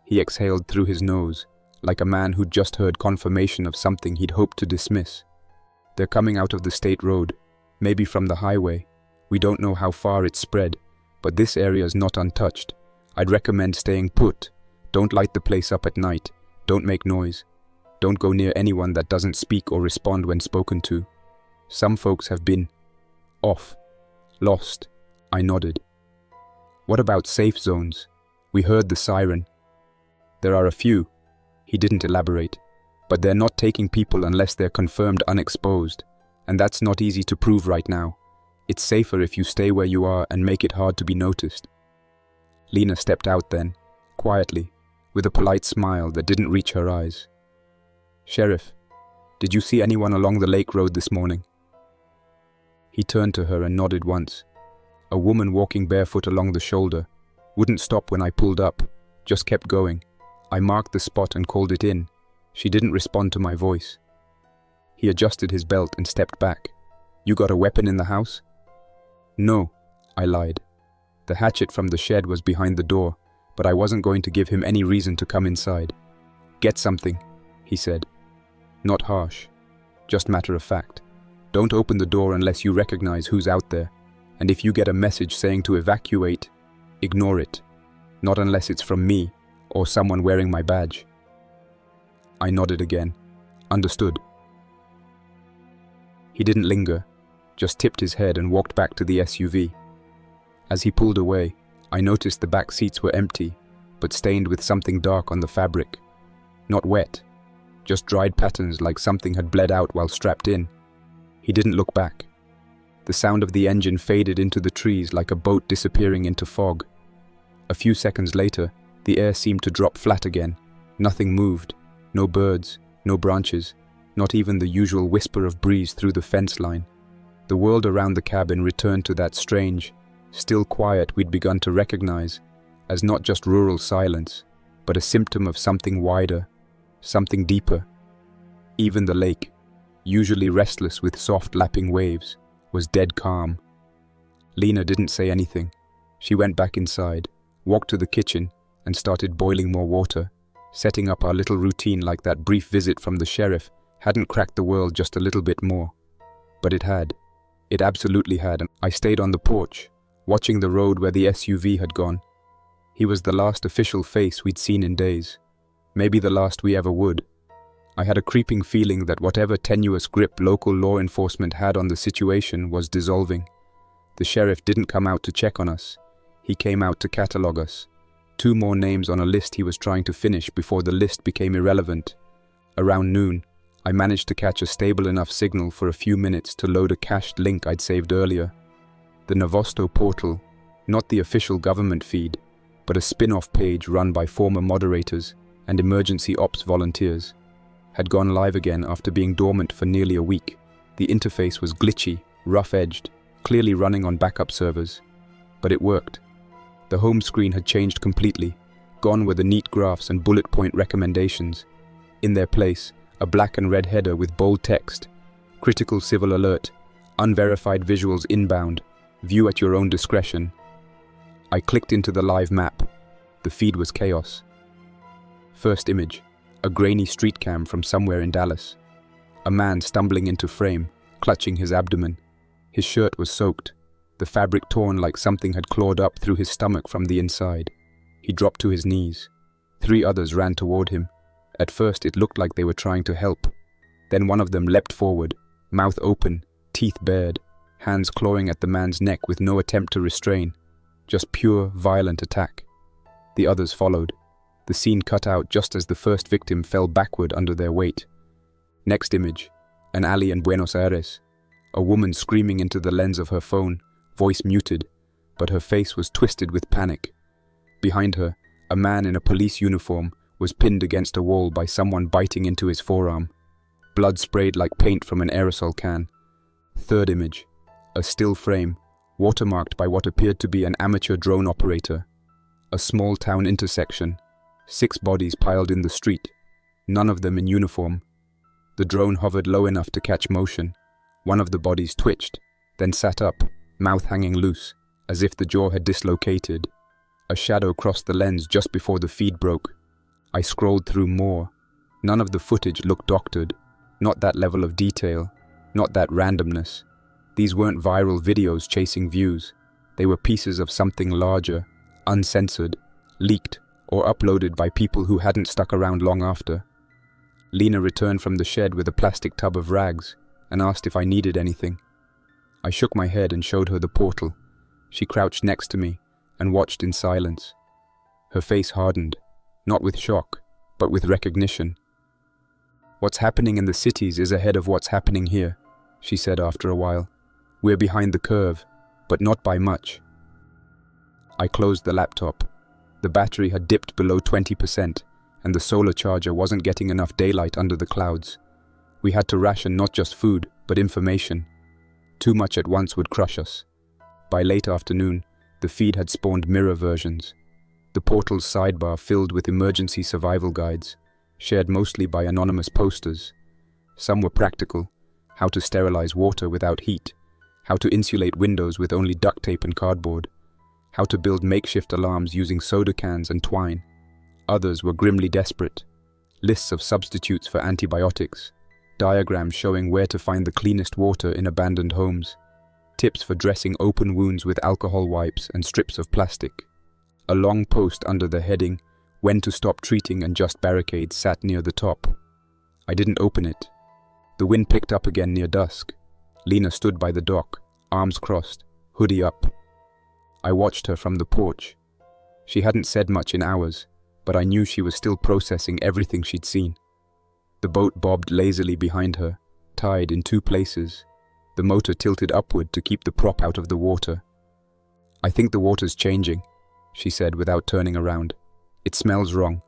He exhaled through his nose, like a man who'd just heard confirmation of something he'd hoped to dismiss. They're coming out of the state road, maybe from the highway. We don't know how far it's spread, but this area's not untouched. I'd recommend staying put. Don't light the place up at night. Don't make noise. Don't go near anyone that doesn't speak or respond when spoken to. Some folks have been off, lost. I nodded. What about safe zones? We heard the siren. There are a few. He didn't elaborate, but they're not taking people unless they're confirmed unexposed, and that's not easy to prove right now. It's safer if you stay where you are and make it hard to be noticed. Lena stepped out then, quietly, with a polite smile that didn't reach her eyes. Sheriff, did you see anyone along the lake road this morning? He turned to her and nodded once. A woman walking barefoot along the shoulder. Wouldn't stop when I pulled up, just kept going. I marked the spot and called it in. She didn't respond to my voice. He adjusted his belt and stepped back. You got a weapon in the house? No, I lied. The hatchet from the shed was behind the door, but I wasn't going to give him any reason to come inside. Get something, he said. Not harsh, just matter of fact. Don't open the door unless you recognize who's out there, and if you get a message saying to evacuate, ignore it. Not unless it's from me or someone wearing my badge. I nodded again. Understood. He didn't linger, just tipped his head and walked back to the SUV. As he pulled away, I noticed the back seats were empty, but stained with something dark on the fabric. Not wet, just dried patterns like something had bled out while strapped in. He didn't look back. The sound of the engine faded into the trees like a boat disappearing into fog. A few seconds later, the air seemed to drop flat again. Nothing moved. No birds, no branches, not even the usual whisper of breeze through the fence line. The world around the cabin returned to that strange, still quiet we'd begun to recognize as not just rural silence, but a symptom of something wider, something deeper. Even the lake, usually restless with soft lapping waves, was dead calm. Lena didn't say anything. She went back inside, walked to the kitchen, and started boiling more water. Setting up our little routine like that brief visit from the sheriff hadn't cracked the world just a little bit more. But it had. It absolutely had. I stayed on the porch, watching the road where the SUV had gone. He was the last official face we'd seen in days. Maybe the last we ever would. I had a creeping feeling that whatever tenuous grip local law enforcement had on the situation was dissolving. The sheriff didn't come out to check on us. He came out to catalogue us. 2 more names on a list he was trying to finish before the list became irrelevant. Around noon, I managed to catch a stable enough signal for a few minutes to load a cached link I'd saved earlier. The Novosto portal, not the official government feed, but a spin-off page run by former moderators and emergency ops volunteers, had gone live again after being dormant for nearly a week. The interface was glitchy, rough-edged, clearly running on backup servers. But it worked. The home screen had changed completely. Gone were the neat graphs and bullet point recommendations. In their place, a black and red header with bold text. Critical civil alert. Unverified visuals inbound. View at your own discretion. I clicked into the live map. The feed was chaos. First image. A grainy street cam from somewhere in Dallas. A man stumbling into frame, clutching his abdomen. His shirt was soaked. The fabric torn like something had clawed up through his stomach from the inside. He dropped to his knees. 3 others ran toward him. At first it looked like they were trying to help. Then one of them leapt forward, mouth open, teeth bared, hands clawing at the man's neck with no attempt to restrain. Just pure, violent attack. The others followed. The scene cut out just as the first victim fell backward under their weight. Next image. An alley in Buenos Aires. A woman screaming into the lens of her phone, voice muted, but her face was twisted with panic. Behind her, a man in a police uniform was pinned against a wall by someone biting into his forearm. Blood sprayed like paint from an aerosol can. Third image, a still frame, watermarked by what appeared to be an amateur drone operator. A small town intersection, 6 bodies piled in the street, none of them in uniform. The drone hovered low enough to catch motion. One of the bodies twitched, then sat up, mouth hanging loose, as if the jaw had dislocated. A shadow crossed the lens just before the feed broke. I scrolled through more. None of the footage looked doctored. Not that level of detail, not that randomness. These weren't viral videos chasing views. They were pieces of something larger, uncensored, leaked, or uploaded by people who hadn't stuck around long after. Lena returned from the shed with a plastic tub of rags and asked if I needed anything. I shook my head and showed her the portal. She crouched next to me and watched in silence. Her face hardened, not with shock, but with recognition. "What's happening in the cities is ahead of what's happening here," she said after a while. "We're behind the curve, but not by much." I closed the laptop. The battery had dipped below 20%, and the solar charger wasn't getting enough daylight under the clouds. We had to ration not just food, but information. Too much at once would crush us. By late afternoon, the feed had spawned mirror versions. The portal's sidebar filled with emergency survival guides, shared mostly by anonymous posters. Some were practical: how to sterilize water without heat, how to insulate windows with only duct tape and cardboard, how to build makeshift alarms using soda cans and twine. Others were grimly desperate: lists of substitutes for antibiotics, diagrams showing where to find the cleanest water in abandoned homes, tips for dressing open wounds with alcohol wipes and strips of plastic. A long post under the heading, "When to Stop Treating and Just Barricades," sat near the top. I didn't open it. The wind picked up again near dusk. Lena stood by the dock, arms crossed, hoodie up. I watched her from the porch. She hadn't said much in hours, but I knew she was still processing everything she'd seen. The boat bobbed lazily behind her, tied in 2 places. The motor tilted upward to keep the prop out of the water. "I think the water's changing," she said without turning around. "It smells wrong."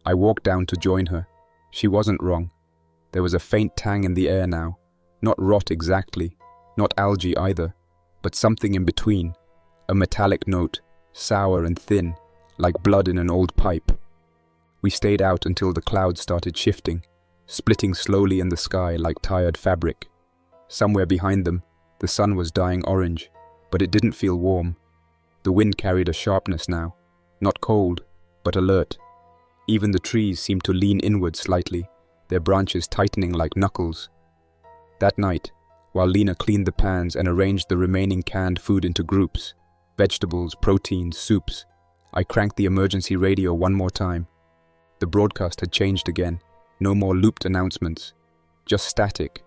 I walked down to join her. She wasn't wrong. There was a faint tang in the air now. Not rot exactly, not algae either, but something in between. A metallic note, sour and thin, like blood in an old pipe. We stayed out until the clouds started shifting, splitting slowly in the sky like tired fabric. Somewhere behind them, the sun was dying orange, but it didn't feel warm. The wind carried a sharpness now, not cold, but alert. Even the trees seemed to lean inward slightly, their branches tightening like knuckles. That night, while Lena cleaned the pans and arranged the remaining canned food into groups, vegetables, proteins, soups, I cranked the emergency radio one more time. The broadcast had changed again. No more looped announcements, just static.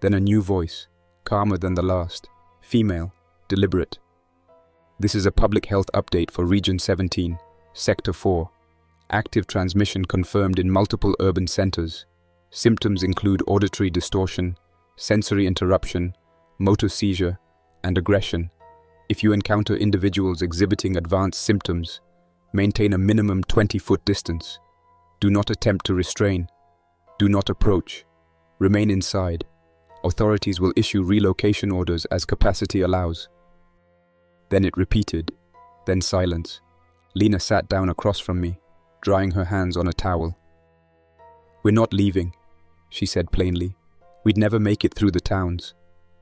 Then a new voice, calmer than the last, female, deliberate. "This is a public health update for Region 17, Sector 4. Active transmission confirmed in multiple urban centers. Symptoms include auditory distortion, sensory interruption, motor seizure, and aggression. If you encounter individuals exhibiting advanced symptoms, maintain a minimum 20-foot distance. Do not attempt to restrain. Do not approach. Remain inside. Authorities will issue relocation orders as capacity allows." Then it repeated, then silence. Lena sat down across from me, drying her hands on a towel. "We're not leaving," she said plainly. "We'd never make it through the towns.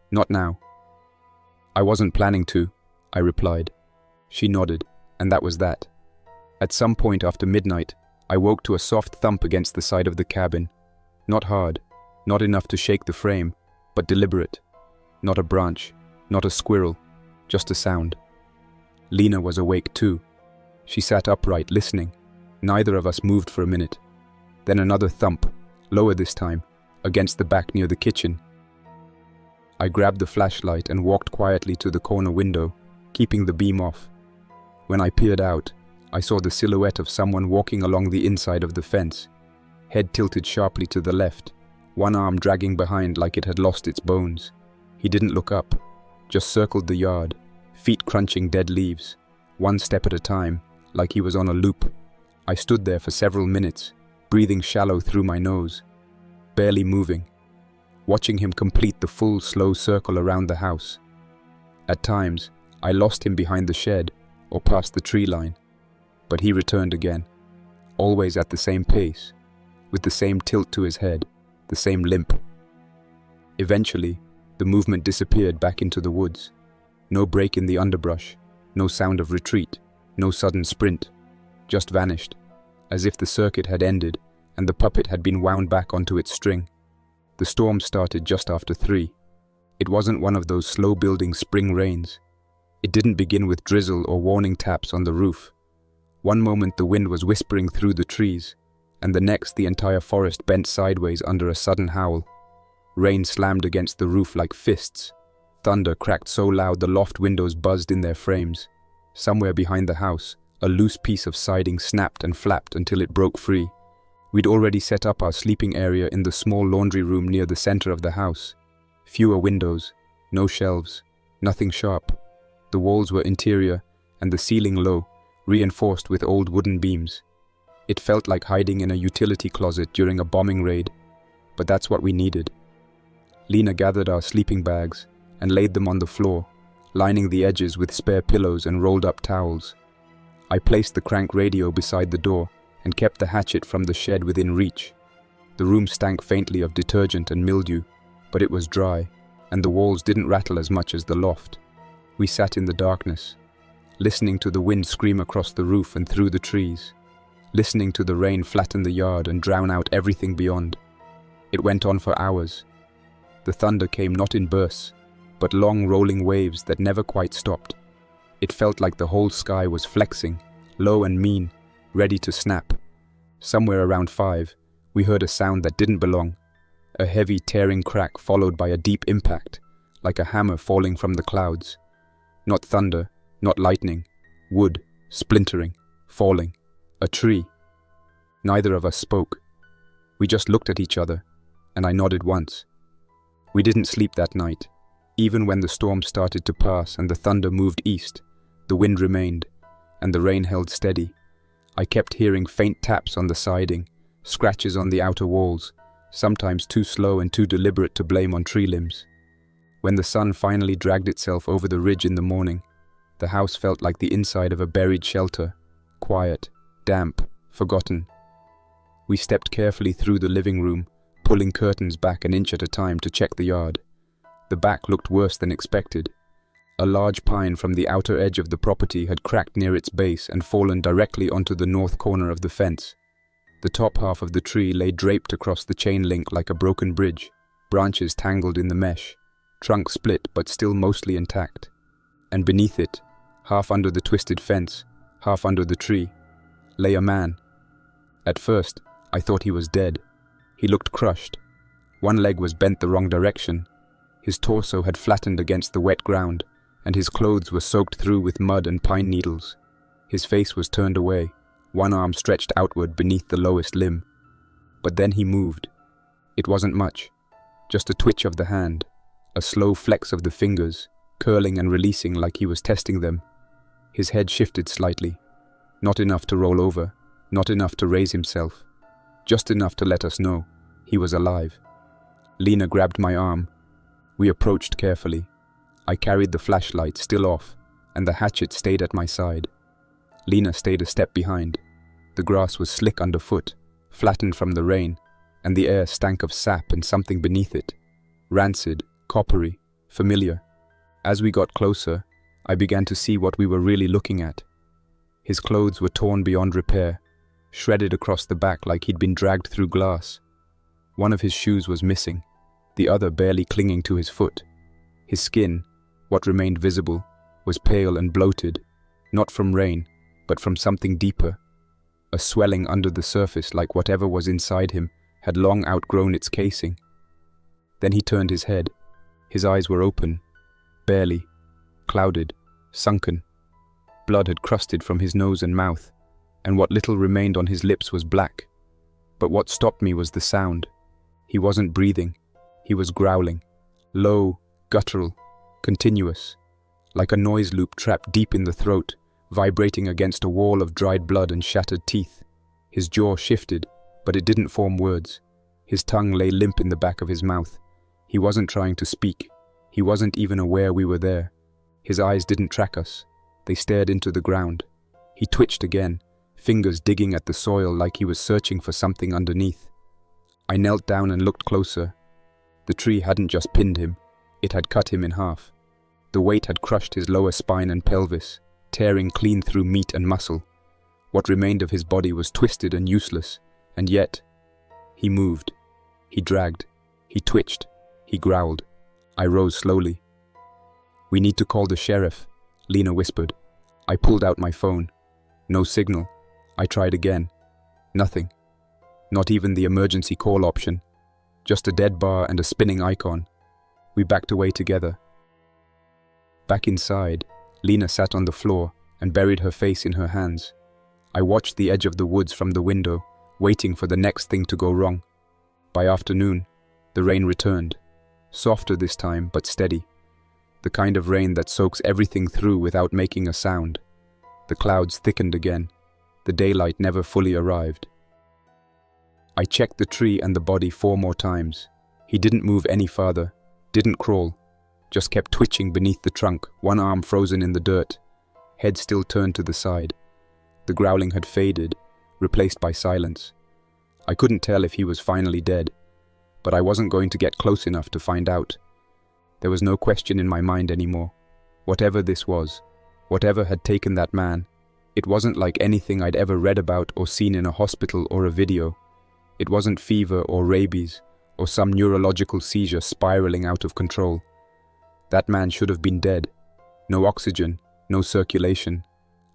Not now." "I wasn't planning to," I replied. She nodded, and that was that. At some point after midnight, I woke to a soft thump against the side of the cabin. Not hard, not enough to shake the frame, but deliberate. Not a branch, not a squirrel, just a sound. Lena was awake too. She sat upright, listening. Neither of us moved for a minute. Then another thump, lower this time, against the back near the kitchen. I grabbed the flashlight and walked quietly to the corner window, keeping the beam off. When I peered out, I saw the silhouette of someone walking along the inside of the fence, head tilted sharply to the left, one arm dragging behind like it had lost its bones. He didn't look up. just circled the yard, feet crunching dead leaves, one step at a time, like he was on a loop. I stood there for several minutes, breathing shallow through my nose, barely moving, watching him complete the full, slow circle around the house. At times, I lost him behind the shed or past the tree line, but he returned again, always at the same pace, with the same tilt to his head, the same limp. Eventually, the movement disappeared back into the woods. No break in the underbrush, no sound of retreat, no sudden sprint, just vanished, as if the circuit had ended and the puppet had been wound back onto its string. The storm started just after 3. It wasn't one of those slow-building spring rains. It didn't begin with drizzle or warning taps on the roof. One moment the wind was whispering through the trees, and the next the entire forest bent sideways under a sudden howl. Rain slammed against the roof like fists. Thunder cracked so loud the loft windows buzzed in their frames. Somewhere behind the house, a loose piece of siding snapped and flapped until it broke free. We'd already set up our sleeping area in the small laundry room near the center of the house. Fewer windows, no shelves, nothing sharp. The walls were interior and the ceiling low, reinforced with old wooden beams. It felt like hiding in a utility closet during a bombing raid, but that's what we needed. Lena gathered our sleeping bags and laid them on the floor, lining the edges with spare pillows and rolled-up towels. I placed the crank radio beside the door and kept the hatchet from the shed within reach. The room stank faintly of detergent and mildew, but it was dry, and the walls didn't rattle as much as the loft. We sat in the darkness, listening to the wind scream across the roof and through the trees, listening to the rain flatten the yard and drown out everything beyond. It went on for hours. The thunder came not in bursts, but long rolling waves that never quite stopped. It felt like the whole sky was flexing, low and mean, ready to snap. Somewhere around 5, we heard a sound that didn't belong. A heavy tearing crack followed by a deep impact, like a hammer falling from the clouds. Not thunder, not lightning. Wood, splintering, falling. A tree. Neither of us spoke. We just looked at each other, and I nodded once. We didn't sleep that night. Even when the storm started to pass and the thunder moved east, the wind remained, and the rain held steady. I kept hearing faint taps on the siding, scratches on the outer walls, sometimes too slow and too deliberate to blame on tree limbs. When the sun finally dragged itself over the ridge in the morning, the house felt like the inside of a buried shelter, quiet, damp, forgotten. We stepped carefully through the living room, pulling curtains back an inch at a time to check the yard. The back looked worse than expected. A large pine from the outer edge of the property had cracked near its base and fallen directly onto the north corner of the fence. The top half of the tree lay draped across the chain link like a broken bridge, branches tangled in the mesh, trunk split but still mostly intact. And beneath it, half under the twisted fence, half under the tree, lay a man. At first, I thought he was dead. He looked crushed. One leg was bent the wrong direction. His torso had flattened against the wet ground, and his clothes were soaked through with mud and pine needles. His face was turned away, one arm stretched outward beneath the lowest limb. But then he moved. It wasn't much, just a twitch of the hand, a slow flex of the fingers, curling and releasing like he was testing them. His head shifted slightly, not enough to roll over, not enough to raise himself, just enough to let us know he was alive. Lena grabbed my arm. We approached carefully. I carried the flashlight still off, and the hatchet stayed at my side. Lena stayed a step behind. The grass was slick underfoot, flattened from the rain, and the air stank of sap and something beneath it. Rancid, coppery, familiar. As we got closer, I began to see what we were really looking at. His clothes were torn beyond repair, shredded across the back like he'd been dragged through glass. One of his shoes was missing, the other barely clinging to his foot. His skin, what remained visible, was pale and bloated, not from rain, but from something deeper. A swelling under the surface like whatever was inside him had long outgrown its casing. Then he turned his head. His eyes were open, barely, clouded, sunken. Blood had crusted from his nose and mouth, and what little remained on his lips was black. But what stopped me was the sound. He wasn't breathing. He was growling, low, guttural, continuous, like a noise loop trapped deep in the throat, vibrating against a wall of dried blood and shattered teeth. His jaw shifted, but it didn't form words. His tongue lay limp in the back of his mouth. He wasn't trying to speak. He wasn't even aware we were there. His eyes didn't track us. They stared into the ground. He twitched again, fingers digging at the soil like he was searching for something underneath. I knelt down and looked closer. The tree hadn't just pinned him. It had cut him in half. The weight had crushed his lower spine and pelvis, tearing clean through meat and muscle. What remained of his body was twisted and useless, and yet, he moved. He dragged. He twitched. He growled. I rose slowly. "We need to call the sheriff," Lena whispered. I pulled out my phone. No signal. I tried again. Nothing. Not even the emergency call option. Just a dead bar and a spinning icon. We backed away together. Back inside, Lena sat on the floor and buried her face in her hands. I watched the edge of the woods from the window, waiting for the next thing to go wrong. By afternoon, the rain returned. Softer this time, but steady. The kind of rain that soaks everything through without making a sound. The clouds thickened again. The daylight never fully arrived. I checked the tree and the body 4 more times. He didn't move any farther, didn't crawl, just kept twitching beneath the trunk, one arm frozen in the dirt, head still turned to the side. The growling had faded, replaced by silence. I couldn't tell if he was finally dead, but I wasn't going to get close enough to find out. There was no question in my mind anymore. Whatever this was, whatever had taken that man, it wasn't like anything I'd ever read about or seen in a hospital or a video. It wasn't fever or rabies or some neurological seizure spiraling out of control. That man should have been dead. No oxygen, no circulation,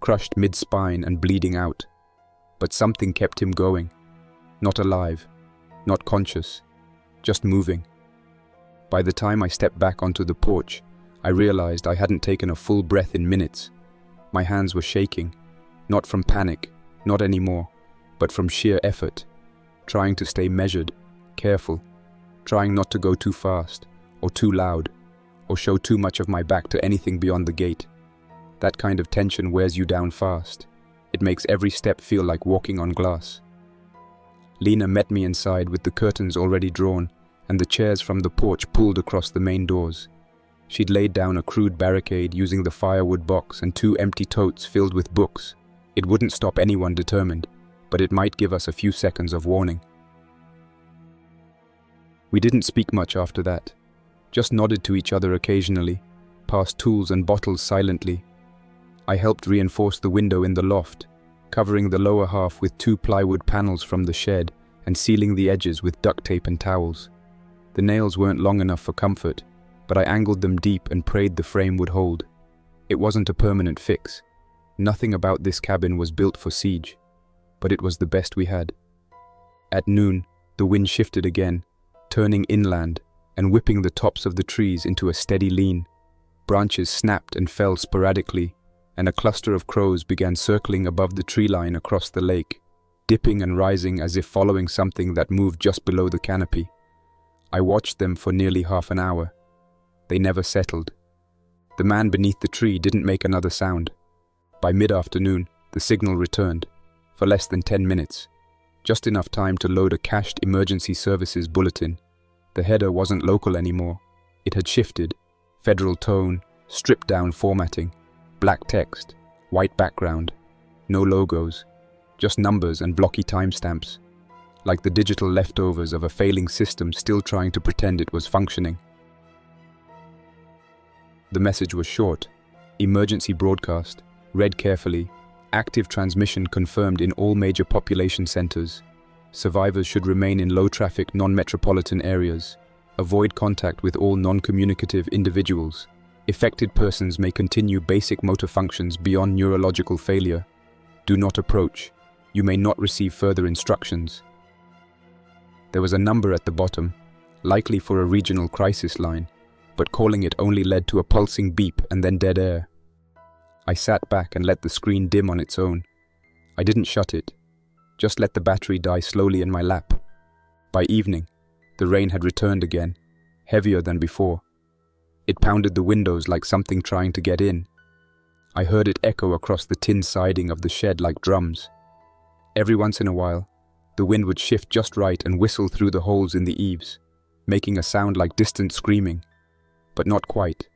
crushed mid-spine and bleeding out. But something kept him going. Not alive, not conscious, just moving. By the time I stepped back onto the porch, I realized I hadn't taken a full breath in minutes. My hands were shaking, not from panic, not anymore, but from sheer effort, trying to stay measured, careful, trying not to go too fast, or too loud, or show too much of my back to anything beyond the gate. That kind of tension wears you down fast. It makes every step feel like walking on glass. Lena met me inside with the curtains already drawn and the chairs from the porch pulled across the main doors. She'd laid down a crude barricade using the firewood box and 2 empty totes filled with books. It wouldn't stop anyone determined, but it might give us a few seconds of warning. We didn't speak much after that, just nodded to each other occasionally, passed tools and bottles silently. I helped reinforce the window in the loft, covering the lower half with 2 plywood panels from the shed and sealing the edges with duct tape and towels. The nails weren't long enough for comfort, but I angled them deep and prayed the frame would hold. It wasn't a permanent fix. Nothing about this cabin was built for siege, but it was the best we had. At noon, the wind shifted again, turning inland and whipping the tops of the trees into a steady lean. Branches snapped and fell sporadically, and a cluster of crows began circling above the tree line across the lake, dipping and rising as if following something that moved just below the canopy. I watched them for nearly half an hour. They never settled. The man beneath the tree didn't make another sound. By mid-afternoon, the signal returned, for less than 10 minutes, just enough time to load a cached emergency services bulletin. The header wasn't local anymore. It had shifted. Federal tone, stripped-down formatting, black text, white background, no logos, just numbers and blocky timestamps, like the digital leftovers of a failing system still trying to pretend it was functioning. The message was short. Emergency broadcast, read carefully, active transmission confirmed in all major population centers. Survivors should remain in low-traffic, non-metropolitan areas. Avoid contact with all non-communicative individuals. Affected persons may continue basic motor functions beyond neurological failure. Do not approach. You may not receive further instructions. There was a number at the bottom, likely for a regional crisis line, but calling it only led to a pulsing beep and then dead air. I sat back and let the screen dim on its own. I didn't shut it, just let the battery die slowly in my lap. By evening, the rain had returned again, heavier than before. It pounded the windows like something trying to get in. I heard it echo across the tin siding of the shed like drums. Every once in a while, the wind would shift just right and whistle through the holes in the eaves, making a sound like distant screaming, but not quite.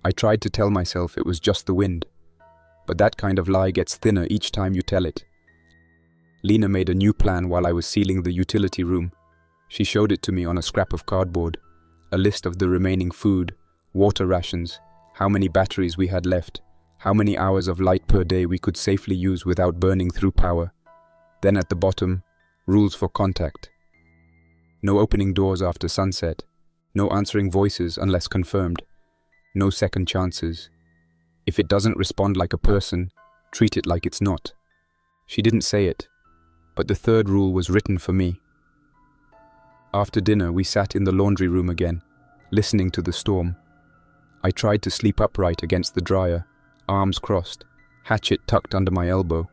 I tried to tell myself it was just the wind, but that kind of lie gets thinner each time you tell it. Lena made a new plan while I was sealing the utility room. She showed it to me on a scrap of cardboard, a list of the remaining food, water rations, how many batteries we had left, how many hours of light per day we could safely use without burning through power. Then at the bottom, rules for contact. No opening doors after sunset, no answering voices unless confirmed, no second chances. If it doesn't respond like a person, treat it like it's not. She didn't say it, but the third rule was written for me. After dinner, we sat in the laundry room again, listening to the storm. I tried to sleep upright against the dryer, arms crossed, hatchet tucked under my elbow.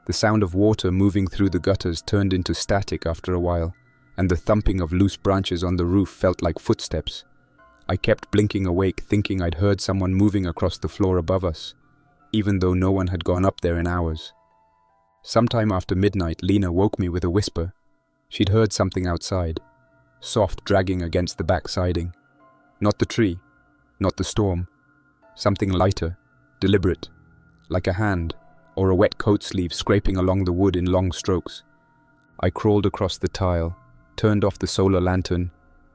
The sound of water moving through the gutters turned into static after a while, and the thumping of loose branches on the roof felt like footsteps. I kept blinking awake, thinking I'd heard someone moving across the floor above us, even though no one had gone up there in hours. Sometime after midnight, Lena woke me with a whisper. She'd heard something outside, soft dragging against the back siding. Not the tree, not the storm. Something lighter, deliberate, like a hand or a wet coat sleeve scraping along the wood in long strokes. I crawled across the tile, turned off the solar lantern,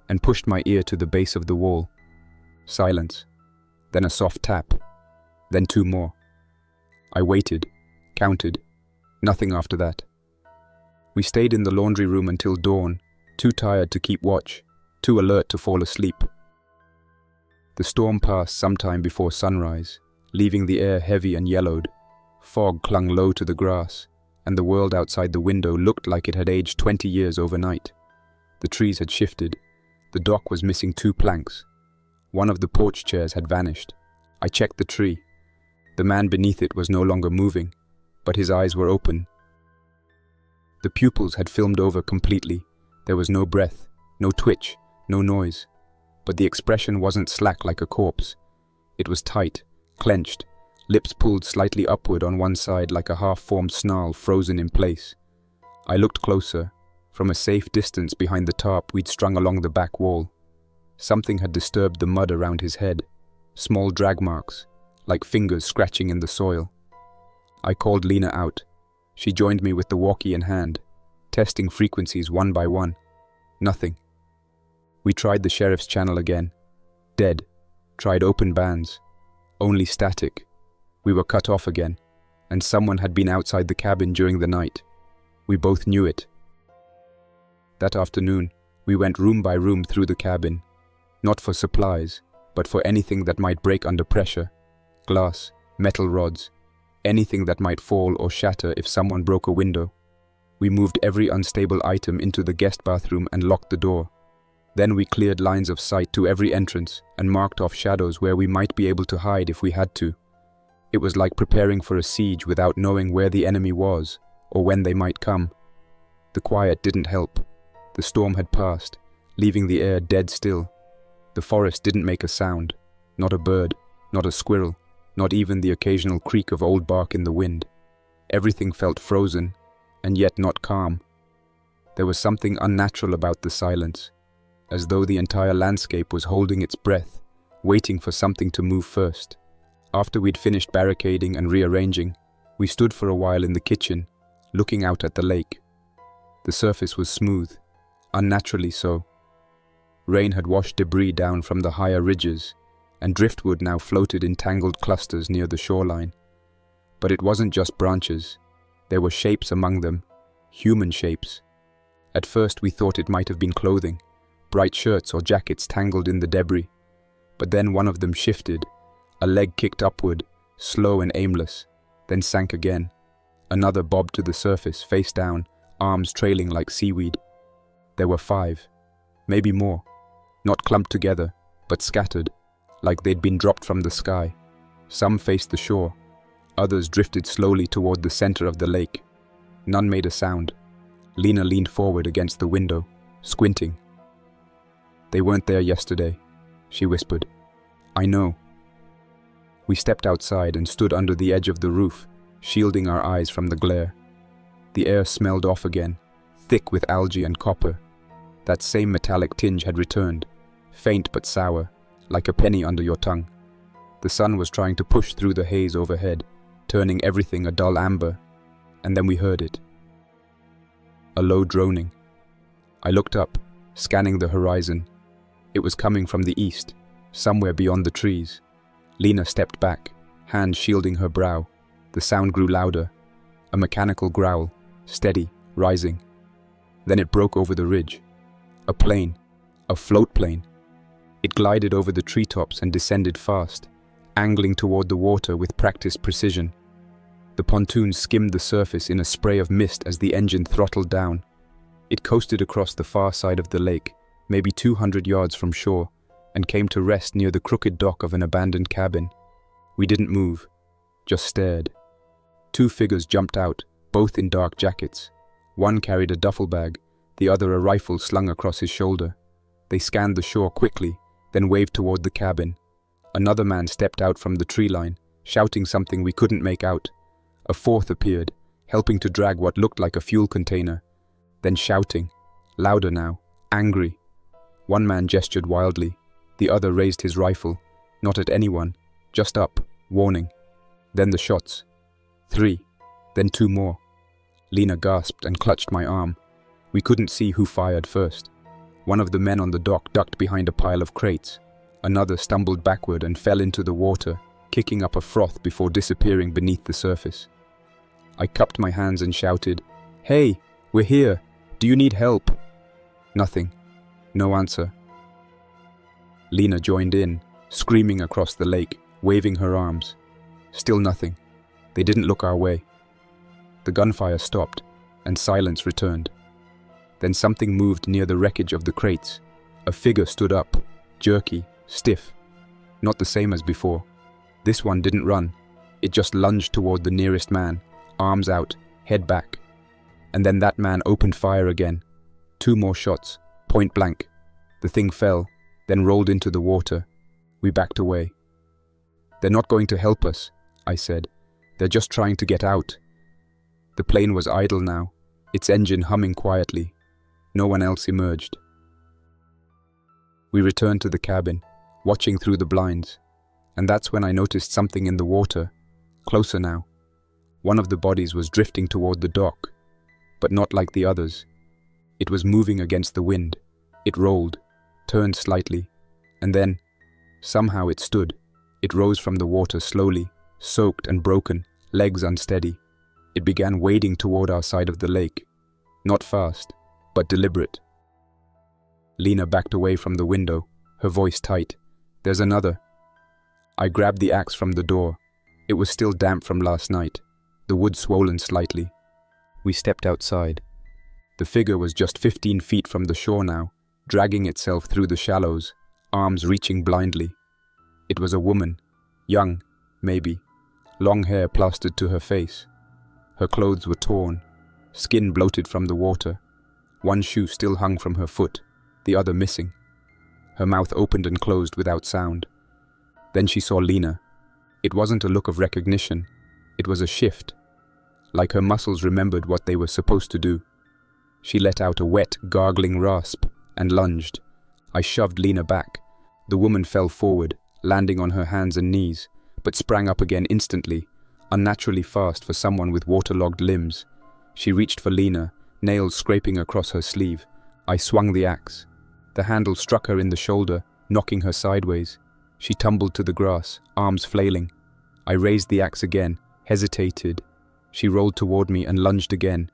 and pushed my ear to the base of the wall. Silence. Then a soft tap. Then two more. I waited, counted. Nothing after that. We stayed in the laundry room until dawn, too tired to keep watch, too alert to fall asleep. The storm passed sometime before sunrise, leaving the air heavy and yellowed. Fog clung low to the grass, and the world outside the window looked like it had aged 20 years overnight. The trees had shifted. The dock was missing 2 planks. One of the porch chairs had vanished. I checked the tree. The man beneath it was no longer moving, but his eyes were open. The pupils had filmed over completely. There was no breath, no twitch, no noise. But the expression wasn't slack like a corpse. It was tight, clenched, lips pulled slightly upward on one side like a half-formed snarl frozen in place. I looked closer, from a safe distance behind the tarp we'd strung along the back wall. Something had disturbed the mud around his head, small drag marks, like fingers scratching in the soil. I called Lena out. She joined me with the walkie in hand, testing frequencies one by one. Nothing. We tried the sheriff's channel again. Dead. Tried open bands. Only static. We were cut off again, and someone had been outside the cabin during the night. We both knew it. That afternoon, we went room by room through the cabin, not for supplies, but for anything that might break under pressure. Glass, metal rods, anything that might fall or shatter if someone broke a window. We moved every unstable item into the guest bathroom and locked the door. Then we cleared lines of sight to every entrance and marked off shadows where we might be able to hide if we had to. It was like preparing for a siege without knowing where the enemy was or when they might come. The quiet didn't help. The storm had passed, leaving the air dead still. The forest didn't make a sound, not a bird, not a squirrel, not even the occasional creak of old bark in the wind. Everything felt frozen, and yet not calm. There was something unnatural about the silence, as though the entire landscape was holding its breath, waiting for something to move first. After we'd finished barricading and rearranging, we stood for a while in the kitchen, looking out at the lake. The surface was smooth, unnaturally so. Rain had washed debris down from the higher ridges, and driftwood now floated in tangled clusters near the shoreline. But it wasn't just branches. There were shapes among them, human shapes. At first we thought it might have been clothing, bright shirts or jackets tangled in the debris. But then one of them shifted. A leg kicked upward, slow and aimless, then sank again. Another bobbed to the surface, face down, arms trailing like seaweed. There were 5, maybe more, not clumped together, but scattered, like they'd been dropped from the sky. Some faced the shore, others drifted slowly toward the center of the lake. None made a sound. Lena leaned forward against the window, squinting. "They weren't there yesterday," she whispered. I know. We stepped outside and stood under the edge of the roof, shielding our eyes from the glare. The air smelled off again, thick with algae and copper. That same metallic tinge had returned, faint but sour, like a penny under your tongue. The sun was trying to push through the haze overhead, turning everything a dull amber, and then we heard it. A low droning. I looked up, scanning the horizon. It was coming from the east, somewhere beyond the trees. Lena stepped back, hands shielding her brow. The sound grew louder, a mechanical growl, steady, rising. Then it broke over the ridge. A plane, a float plane. It glided over the treetops and descended fast, angling toward the water with practiced precision. The pontoon skimmed the surface in a spray of mist as the engine throttled down. It coasted across the far side of the lake, maybe 200 yards from shore, and came to rest near the crooked dock of an abandoned cabin. We didn't move, just stared. Two figures jumped out, both in dark jackets. One carried a duffel bag, the other a rifle slung across his shoulder. They scanned the shore quickly, then waved toward the cabin. Another man stepped out from the tree line, shouting something we couldn't make out. A fourth appeared, helping to drag what looked like a fuel container. Then shouting, louder now, angry. One man gestured wildly. The other raised his rifle, not at anyone, just up, warning. Then the shots. 3, then 2 more. Lena gasped and clutched my arm. We couldn't see who fired first. One of the men on the dock ducked behind a pile of crates. Another stumbled backward and fell into the water, kicking up a froth before disappearing beneath the surface. I cupped my hands and shouted, "Hey, we're here. Do you need help?" Nothing. No answer. Lena joined in, screaming across the lake, waving her arms. Still nothing. They didn't look our way. The gunfire stopped, and silence returned. Then something moved near the wreckage of the crates. A figure stood up, jerky, stiff. Not the same as before. This one didn't run. It just lunged toward the nearest man, arms out, head back. And then that man opened fire again. 2 more shots, point blank. The thing fell, then rolled into the water. We backed away. "They're not going to help us," I said. "They're just trying to get out." The plane was idle now, its engine humming quietly. No one else emerged. We returned to the cabin, watching through the blinds, and that's when I noticed something in the water, closer now. One of the bodies was drifting toward the dock, but not like the others. It was moving against the wind. It rolled, turned slightly, and then, somehow it stood. It rose from the water slowly, soaked and broken, legs unsteady. It began wading toward our side of the lake. Not fast, but deliberate. Lena backed away from the window, her voice tight. "There's another." I grabbed the axe from the door. It was still damp from last night, the wood swollen slightly. We stepped outside. The figure was just 15 feet from the shore now, dragging itself through the shallows, arms reaching blindly. It was a woman, young, maybe, long hair plastered to her face. Her clothes were torn, skin bloated from the water. One shoe still hung from her foot, the other missing. Her mouth opened and closed without sound. Then she saw Lena. It wasn't a look of recognition. It was a shift, like her muscles remembered what they were supposed to do. She let out a wet, gargling rasp and lunged. I shoved Lena back. The woman fell forward, landing on her hands and knees, but sprang up again instantly, unnaturally fast for someone with waterlogged limbs. She reached for Lena, nails scraping across her sleeve. I swung the axe. The handle struck her in the shoulder, knocking her sideways. She tumbled to the grass, arms flailing. I raised the axe again, hesitated. She rolled toward me and lunged again.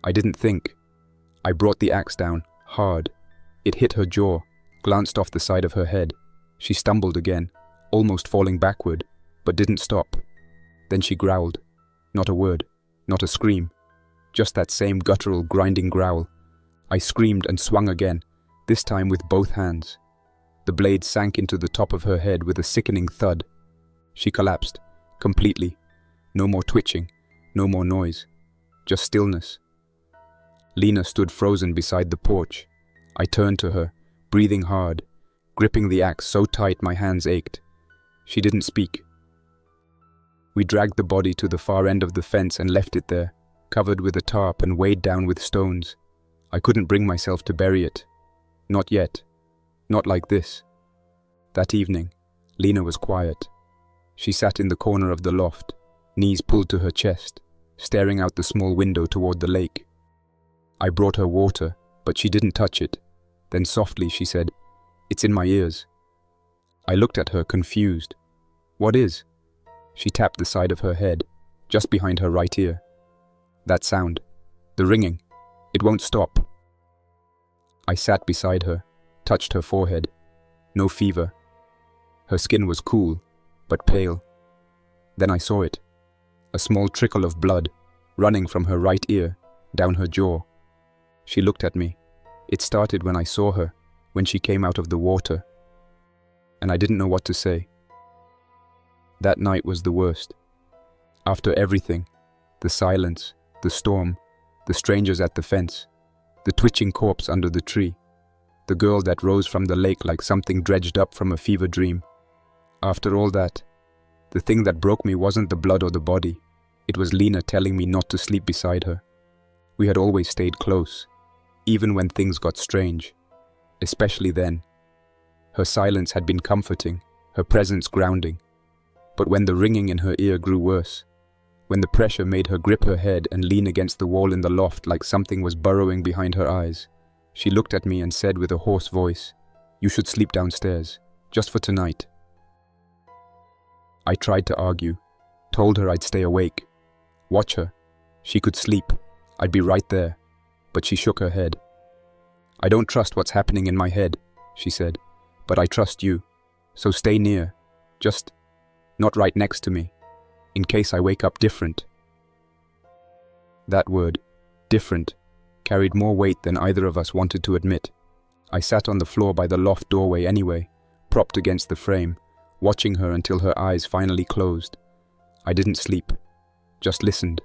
I didn't think. I brought the axe down, hard. It hit her jaw, glanced off the side of her head. She stumbled again, almost falling backward, but didn't stop. Then she growled. Not a word, not a scream. Just that same guttural, grinding growl. I screamed and swung again, this time with both hands. The blade sank into the top of her head with a sickening thud. She collapsed, completely. No more twitching, no more noise. Just stillness. Lena stood frozen beside the porch. I turned to her, breathing hard. gripping the axe so tight my hands ached. She didn't speak. We dragged the body to the far end of the fence and left it there, covered with a tarp and weighed down with stones. I couldn't bring myself to bury it. Not yet. Not like this. That evening, Lena was quiet. She sat in the corner of the loft, knees pulled to her chest, staring out the small window toward the lake. I brought her water, but she didn't touch it. Then softly she said, "It's in my ears." I looked at her, confused. "What is?" She tapped the side of her head, just behind her right ear. "That sound. The ringing. It won't stop." I sat beside her, touched her forehead. No fever. Her skin was cool, but pale. Then I saw it. A small trickle of blood, running from her right ear, down her jaw. She looked at me. It started when I saw her, when she came out of the water. And I didn't know what to say. That night was the worst. After everything, the silence, the storm, the strangers at the fence, the twitching corpse under the tree, the girl that rose from the lake like something dredged up from a fever dream. After all that, the thing that broke me wasn't the blood or the body. It was Lena telling me not to sleep beside her. We had always stayed close, even when things got strange. Especially then. Her silence had been comforting, her presence grounding. But when the ringing in her ear grew worse, when the pressure made her grip her head and lean against the wall in the loft like something was burrowing behind her eyes, she looked at me and said with a hoarse voice, "You should sleep downstairs, just for tonight." I tried to argue, told her I'd stay awake. Watch her. She could sleep. I'd be right there. But she shook her head. "I don't trust what's happening in my head," she said, "but I trust you. So stay near. Just not right next to me, in case I wake up different." That word, different, carried more weight than either of us wanted to admit. I sat on the floor by the loft doorway anyway, propped against the frame, watching her until her eyes finally closed. I didn't sleep, just listened.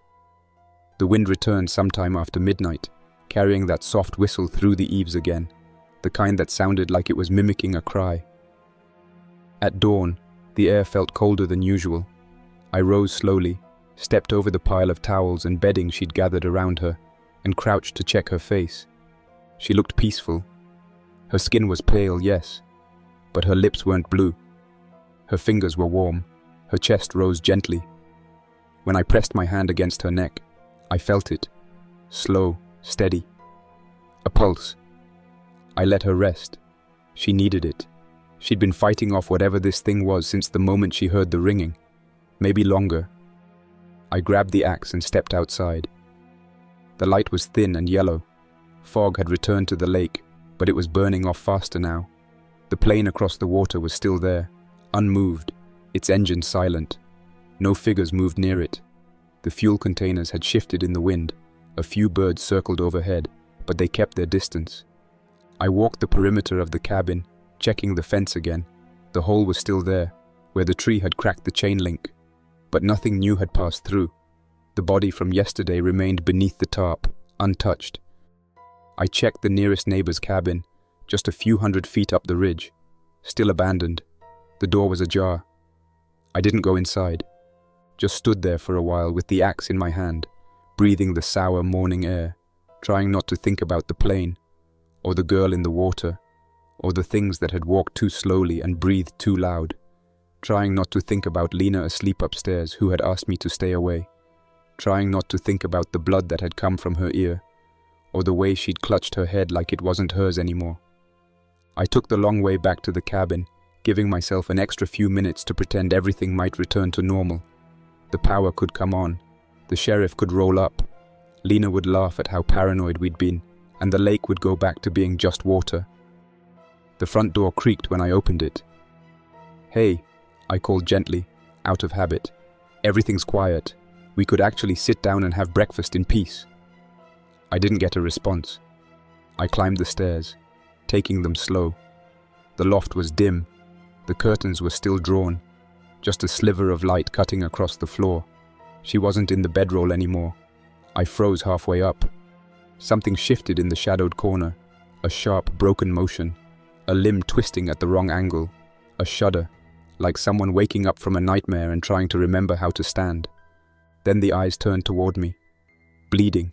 The wind returned sometime after midnight, carrying that soft whistle through the eaves again, the kind that sounded like it was mimicking a cry. At dawn, the air felt colder than usual. I rose slowly, stepped over the pile of towels and bedding she'd gathered around her, and crouched to check her face. She looked peaceful. Her skin was pale, yes, but her lips weren't blue. Her fingers were warm. Her chest rose gently. When I pressed my hand against her neck, I felt it. Slow, steady. A pulse. I let her rest. She needed it. She'd been fighting off whatever this thing was since the moment she heard the ringing. Maybe longer. I grabbed the axe and stepped outside. The light was thin and yellow. Fog had returned to the lake, but it was burning off faster now. The plane across the water was still there, unmoved, its engine silent. No figures moved near it. The fuel containers had shifted in the wind. A few birds circled overhead, but they kept their distance. I walked the perimeter of the cabin, checking the fence again. The hole was still there, where the tree had cracked the chain link. But nothing new had passed through. The body from yesterday remained beneath the tarp, untouched. I checked the nearest neighbor's cabin, just a few hundred feet up the ridge. Still abandoned. The door was ajar. I didn't go inside. Just stood there for a while with the axe in my hand, breathing the sour morning air, trying not to think about the plane, or the girl in the water, or the things that had walked too slowly and breathed too loud, trying not to think about Lena asleep upstairs who had asked me to stay away, trying not to think about the blood that had come from her ear, or the way she'd clutched her head like it wasn't hers anymore. I took the long way back to the cabin, giving myself an extra few minutes to pretend everything might return to normal. The power could come on. The sheriff could roll up. Lena would laugh at how paranoid we'd been, and the lake would go back to being just water. The front door creaked when I opened it. "Hey," I called gently, out of habit. "Everything's quiet. We could actually sit down and have breakfast in peace." I didn't get a response. I climbed the stairs, taking them slow. The loft was dim. The curtains were still drawn, just a sliver of light cutting across the floor. She wasn't in the bedroll anymore. I froze halfway up. Something shifted in the shadowed corner, a sharp, broken motion. a limb twisting at the wrong angle, a shudder, like someone waking up from a nightmare and trying to remember how to stand. Then the eyes turned toward me, bleeding.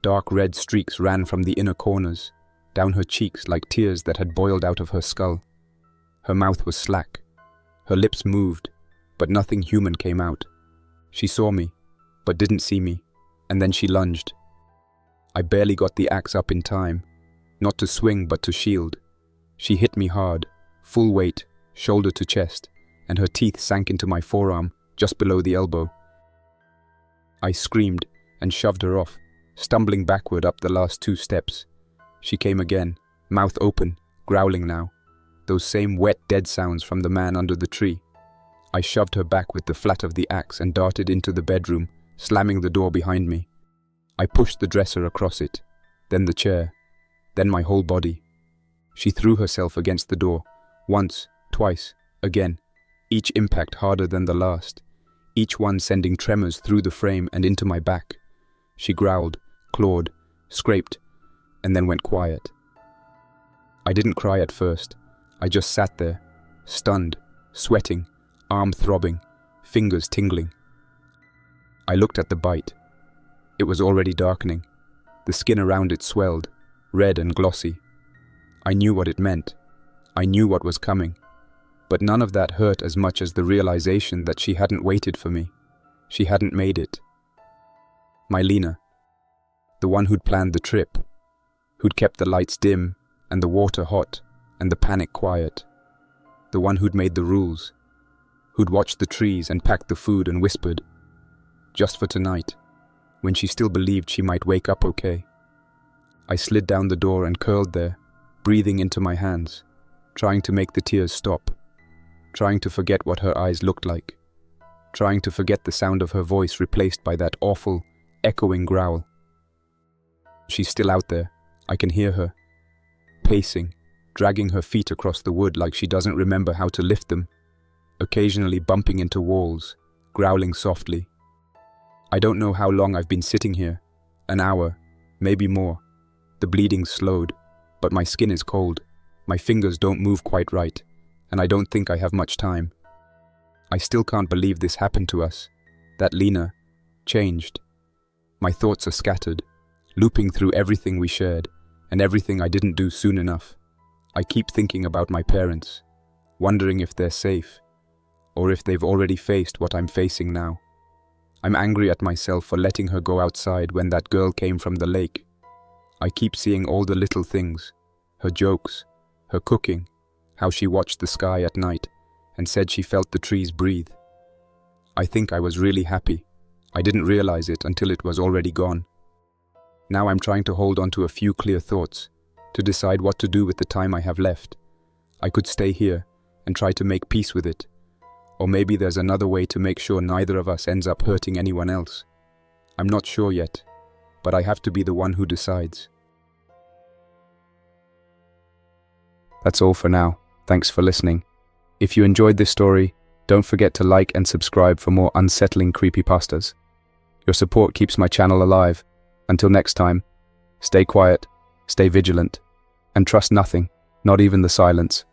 Dark red streaks ran from the inner corners, down her cheeks like tears that had boiled out of her skull. Her mouth was slack. Her lips moved, but nothing human came out. She saw me, but didn't see me, and then she lunged. I barely got the axe up in time, not to swing but to shield. She hit me hard, full weight, shoulder to chest, and her teeth sank into my forearm, just below the elbow. I screamed and shoved her off, stumbling backward up the last 2 steps. She came again, mouth open, growling now. Those same wet, dead sounds from the man under the tree. I shoved her back with the flat of the axe and darted into the bedroom, slamming the door behind me. I pushed the dresser across it, then the chair, then my whole body. She threw herself against the door, once, twice, again, each impact harder than the last, each one sending tremors through the frame and into my back. She growled, clawed, scraped, and then went quiet. I didn't cry at first. I just sat there, stunned, sweating, arm throbbing, fingers tingling. I looked at the bite. It was already darkening. The skin around it swelled, red and glossy. I knew what it meant. I knew what was coming. But none of that hurt as much as the realization that she hadn't waited for me. She hadn't made it. My Lena, the one who'd planned the trip, who'd kept the lights dim and the water hot and the panic quiet, the one who'd made the rules, who'd watched the trees and packed the food and whispered, just for tonight, when she still believed she might wake up okay. I slid down the door and curled there, breathing into my hands, trying to make the tears stop, trying to forget what her eyes looked like, trying to forget the sound of her voice replaced by that awful, echoing growl. She's still out there. I can hear her, pacing, dragging her feet across the wood like she doesn't remember how to lift them, occasionally bumping into walls, growling softly. I don't know how long I've been sitting here, an hour, maybe more. The bleeding's slowed, but my skin is cold, my fingers don't move quite right, and I don't think I have much time. I still can't believe this happened to us, that Lena changed. My thoughts are scattered, looping through everything we shared, and everything I didn't do soon enough. I keep thinking about my parents, wondering if they're safe, or if they've already faced what I'm facing now. I'm angry at myself for letting her go outside when that girl came from the lake. I keep seeing all the little things, her jokes, her cooking, how she watched the sky at night and said she felt the trees breathe. I think I was really happy. I didn't realize it until it was already gone. Now I'm trying to hold on to a few clear thoughts, to decide what to do with the time I have left. I could stay here and try to make peace with it. Or maybe there's another way to make sure neither of us ends up hurting anyone else. I'm not sure yet, but I have to be the one who decides. That's all for now. Thanks for listening. If you enjoyed this story, don't forget to like and subscribe for more unsettling creepypastas. Your support keeps my channel alive. Until next time, stay quiet, stay vigilant, and trust nothing, not even the silence.